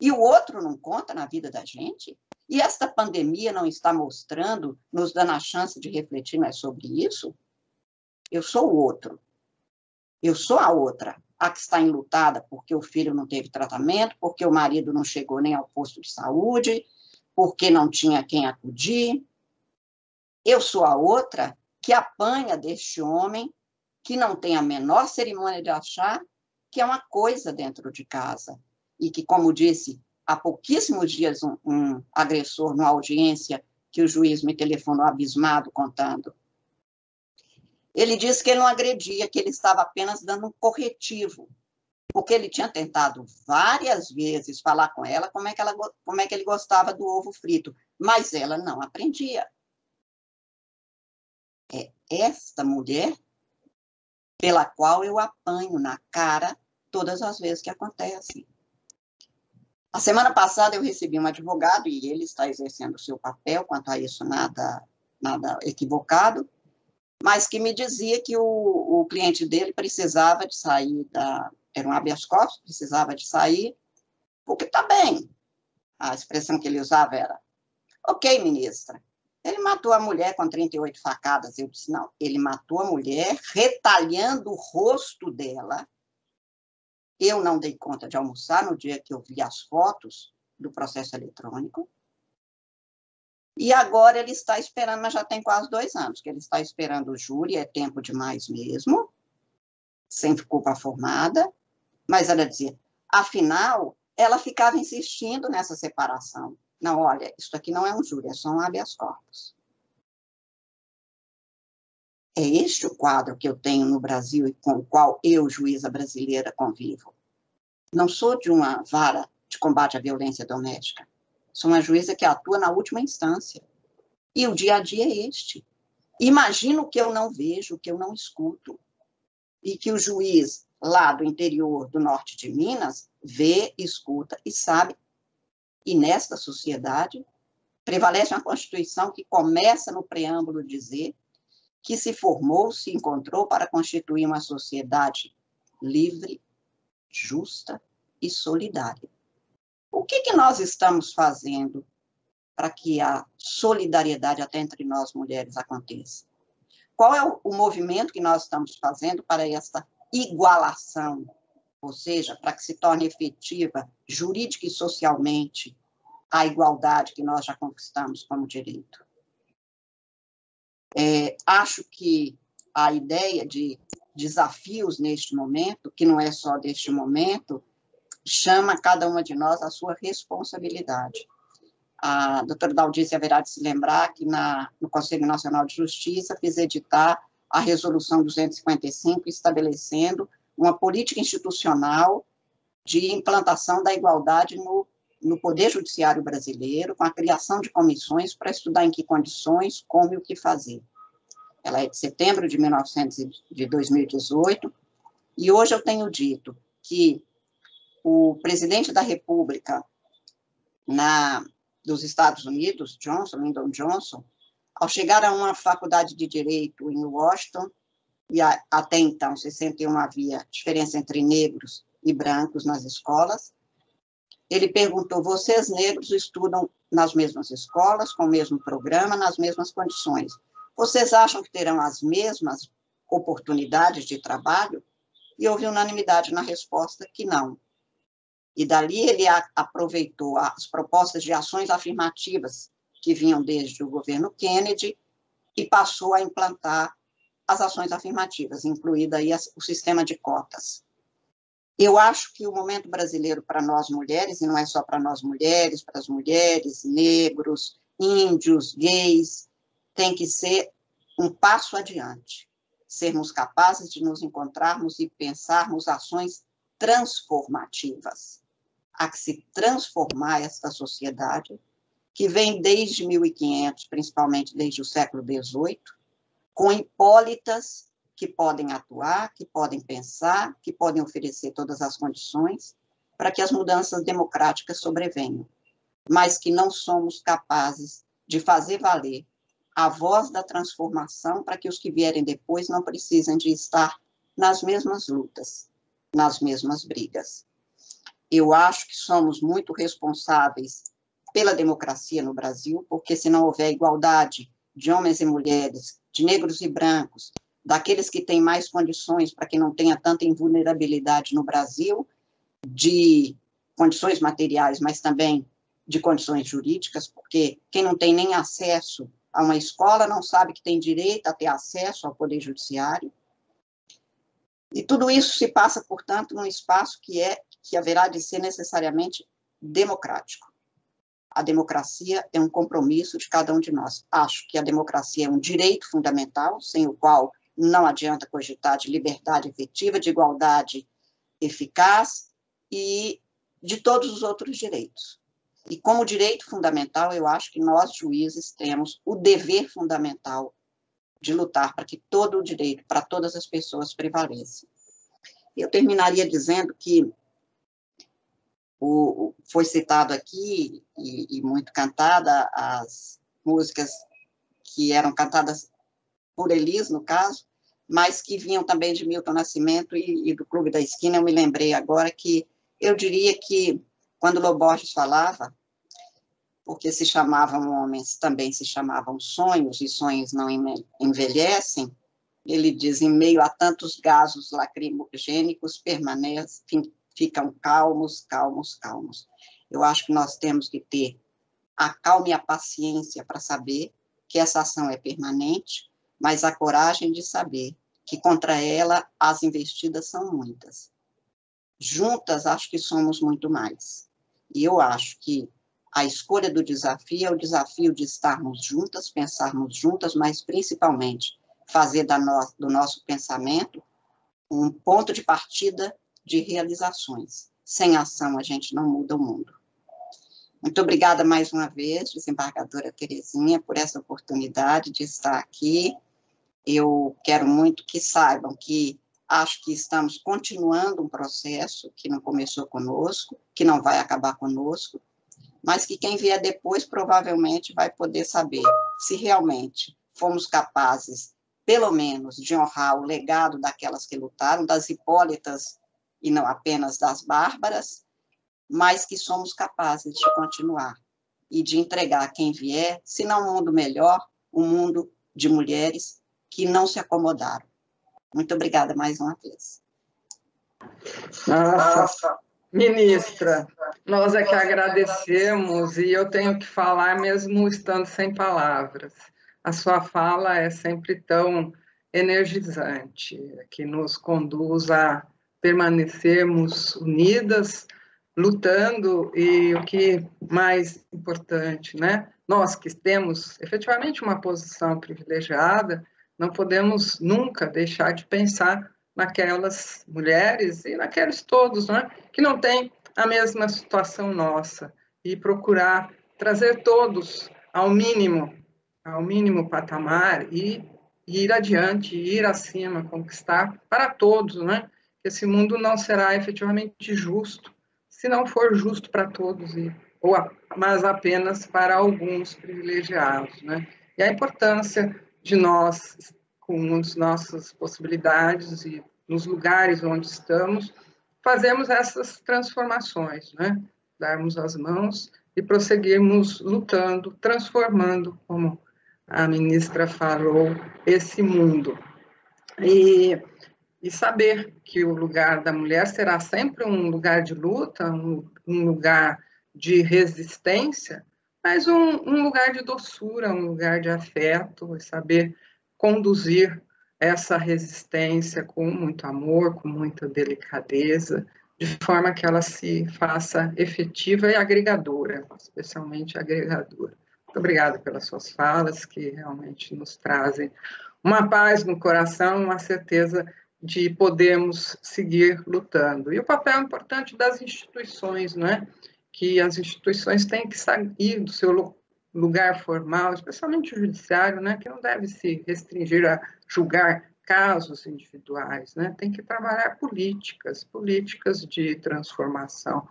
E o outro não conta na vida da gente? E esta pandemia não está mostrando, nos dando a chance de refletir mais sobre isso? Eu sou o outro. Eu sou a outra, a que está enlutada porque o filho não teve tratamento, porque o marido não chegou nem ao posto de saúde, porque não tinha quem acudir. Eu sou a outra que apanha deste homem que não tem a menor cerimônia de achar que é uma coisa dentro de casa. E que, como disse, há pouquíssimos dias um agressor numa audiência que o juiz me telefonou abismado contando. Ele disse que ele não agredia, que ele estava apenas dando um corretivo, porque ele tinha tentado várias vezes falar com ela como é que ele gostava do ovo frito, mas ela não aprendia. É esta mulher pela qual eu apanho na cara todas as vezes que acontece. A semana passada eu recebi um advogado, e ele está exercendo o seu papel, quanto a isso nada equivocado, mas que me dizia que o cliente dele precisava de sair era um habeas corpus, precisava de sair, porque está bem. A expressão que ele usava era, ok, ministra, ele matou a mulher com 38 facadas. Eu disse, não, ele matou a mulher retalhando o rosto dela. Eu não dei conta de almoçar no dia que eu vi as fotos, do processo eletrônico. E agora ele está esperando, mas já tem quase 2 anos, que ele está esperando o júri, é tempo demais mesmo, sem culpa formada, mas ela dizia, afinal, ela ficava insistindo nessa separação. Não, olha, isso aqui não é um júri, é só um habeas corpus. É este o quadro que eu tenho no Brasil e com o qual eu, juíza brasileira, convivo. Não sou de uma vara de combate à violência doméstica. Sou uma juíza que atua na última instância. E o dia a dia é este. Imagino o que eu não vejo, o que eu não escuto. E que o juiz lá do interior do norte de Minas vê, escuta e sabe. E nesta sociedade prevalece uma Constituição que começa no preâmbulo dizer que se formou, se encontrou para constituir uma sociedade livre, justa e solidária. O que nós estamos fazendo para que a solidariedade até entre nós mulheres aconteça? Qual é o movimento que nós estamos fazendo para essa igualação, ou seja, para que se torne efetiva, jurídica e socialmente, a igualdade que nós já conquistamos como direito? Acho que a ideia de desafios neste momento, que não é só deste momento, chama cada uma de nós a sua responsabilidade. A doutora Daldice haverá de se lembrar que no Conselho Nacional de Justiça fiz editar a Resolução 255, estabelecendo uma política institucional de implantação da igualdade no Poder Judiciário brasileiro, com a criação de comissões para estudar em que condições, como e o que fazer. Ela é de setembro de 2018, e hoje eu tenho dito que o presidente da República dos Estados Unidos, Lyndon Johnson, ao chegar a uma faculdade de Direito em Washington, e até então 61 havia diferença entre negros e brancos nas escolas, ele perguntou, vocês negros estudam nas mesmas escolas, com o mesmo programa, nas mesmas condições. Vocês acham que terão as mesmas oportunidades de trabalho? E houve unanimidade na resposta que não. E dali ele aproveitou as propostas de ações afirmativas que vinham desde o governo Kennedy e passou a implantar as ações afirmativas, incluído aí o sistema de cotas. Eu acho que o momento brasileiro para nós mulheres, e não é só para nós mulheres, para as mulheres, negros, índios, gays, tem que ser um passo adiante. Sermos capazes de nos encontrarmos e pensarmos ações transformativas. Há que se transformar esta sociedade, que vem desde 1500, principalmente desde o século XVIII, com hipólitas que podem atuar, que podem pensar, que podem oferecer todas as condições para que as mudanças democráticas sobrevenham, mas que não somos capazes de fazer valer a voz da transformação para que os que vierem depois não precisem de estar nas mesmas lutas, nas mesmas brigas. Eu acho que somos muito responsáveis pela democracia no Brasil, porque se não houver igualdade de homens e mulheres, de negros e brancos, daqueles que têm mais condições para que não tenha tanta invulnerabilidade no Brasil, de condições materiais, mas também de condições jurídicas, porque quem não tem nem acesso a uma escola não sabe que tem direito a ter acesso ao Poder Judiciário. E tudo isso se passa, portanto, num espaço que haverá de ser necessariamente democrático. A democracia é um compromisso de cada um de nós. Acho que a democracia é um direito fundamental, sem o qual não adianta cogitar de liberdade efetiva, de igualdade eficaz e de todos os outros direitos. E como direito fundamental, eu acho que nós, juízes, temos o dever fundamental de lutar para que todo o direito, para todas as pessoas, prevaleça. Eu terminaria dizendo que foi citado aqui, e muito cantada, as músicas que eram cantadas por Elis, no caso, mas que vinham também de Milton Nascimento e do Clube da Esquina. Eu me lembrei agora que eu diria que, quando Loborges falava, porque se chamavam homens, também se chamavam sonhos, e sonhos não envelhecem, ele diz, em meio a tantos gases lacrimogênicos, permanecem, ficam calmos, calmos, calmos. Eu acho que nós temos que ter a calma e a paciência para saber que essa ação é permanente, mas a coragem de saber que contra ela as investidas são muitas. Juntas, acho que somos muito mais. E eu acho que a escolha do desafio é o desafio de estarmos juntas, pensarmos juntas, mas principalmente fazer do nosso pensamento um ponto de partida de realizações. Sem ação, a gente não muda o mundo. Muito obrigada mais uma vez, desembargadora Terezinha, por essa oportunidade de estar aqui. Eu quero muito que saibam que acho que estamos continuando um processo que não começou conosco, que não vai acabar conosco, mas que quem vier depois provavelmente vai poder saber se realmente fomos capazes, pelo menos, de honrar o legado daquelas que lutaram, das Hipólitas e não apenas das Bárbaras, mas que somos capazes de continuar e de entregar a quem vier, se não um mundo melhor, um mundo de mulheres que não se acomodaram. Muito obrigada mais uma vez. Nossa, ministra, nós é que agradecemos, e eu tenho que falar mesmo estando sem palavras. A sua fala é sempre tão energizante, que nos conduz a permanecermos unidas, lutando, e o que mais importante, né? Nós que temos efetivamente uma posição privilegiada, não podemos nunca deixar de pensar naquelas mulheres e naqueles todos, né, que não têm a mesma situação nossa, e procurar trazer todos ao mínimo patamar e ir adiante, ir acima, conquistar para todos, né? Esse mundo não será efetivamente justo se não for justo para todos, mas apenas para alguns privilegiados, né? E a importância de nós, com as nossas possibilidades e nos lugares onde estamos, fazemos essas transformações, né? Darmos as mãos e prosseguirmos lutando, transformando, como a ministra falou, esse mundo. E saber que o lugar da mulher será sempre um lugar de luta, um lugar de resistência, mas um lugar de doçura, um lugar de afeto, e saber conduzir essa resistência com muito amor, com muita delicadeza, de forma que ela se faça efetiva e agregadora, especialmente agregadora. Muito obrigada pelas suas falas, que realmente nos trazem uma paz no coração, uma certeza de podermos seguir lutando. E o papel importante das instituições, não é? Que as instituições têm que sair do seu lugar formal, especialmente o judiciário, né? Que não deve se restringir a julgar casos individuais, né? Tem que trabalhar políticas de transformação.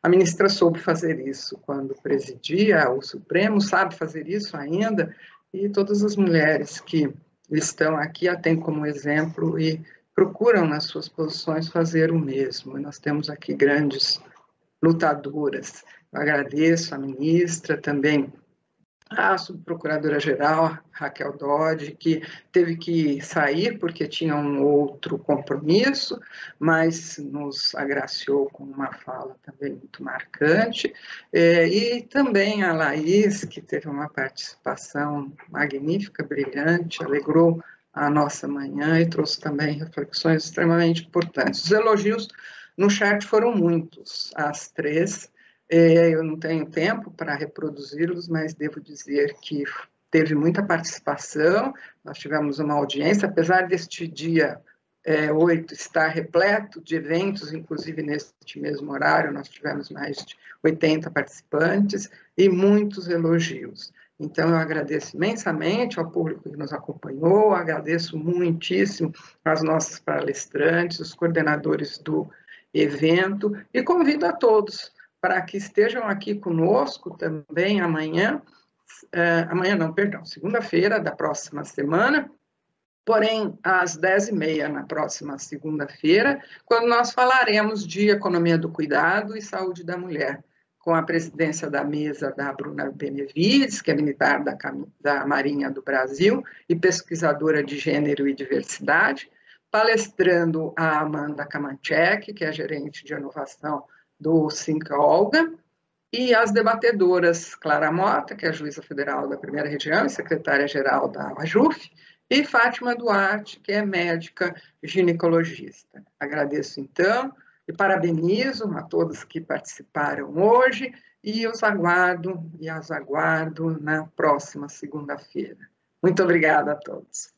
A ministra soube fazer isso quando presidia o Supremo, sabe fazer isso ainda, e todas as mulheres que estão aqui a têm como exemplo e procuram nas suas posições fazer o mesmo. Nós temos aqui grandes lutadoras. Eu agradeço a ministra, também a subprocuradora-geral, Raquel Dodge, que teve que sair porque tinha um outro compromisso, mas nos agraciou com uma fala também muito marcante, e também a Laís, que teve uma participação magnífica, brilhante, alegrou a nossa manhã e trouxe também reflexões extremamente importantes. Os elogios no chat foram muitos, as três. Eu não tenho tempo para reproduzi-los, mas devo dizer que teve muita participação, nós tivemos uma audiência, apesar deste dia 8 estar repleto de eventos, inclusive neste mesmo horário, nós tivemos mais de 80 participantes e muitos elogios. Então, eu agradeço imensamente ao público que nos acompanhou, agradeço muitíssimo às nossas palestrantes, os coordenadores do evento, e convido a todos para que estejam aqui conosco também amanhã, segunda-feira da próxima semana, porém, às 10h30 na próxima segunda-feira, quando nós falaremos de economia do cuidado e saúde da mulher, com a presidência da mesa da Bruna Benevides, que é militar da Marinha do Brasil e pesquisadora de gênero e diversidade, palestrando a Amanda Kamanchek, que é gerente de inovação do Cinca Olga, e as debatedoras Clara Mota, que é a juíza federal da primeira região e secretária-geral da AJUF, e Fátima Duarte, que é médica ginecologista. Agradeço, então, e parabenizo a todos que participaram hoje e os aguardo e as aguardo na próxima segunda-feira. Muito obrigada a todos.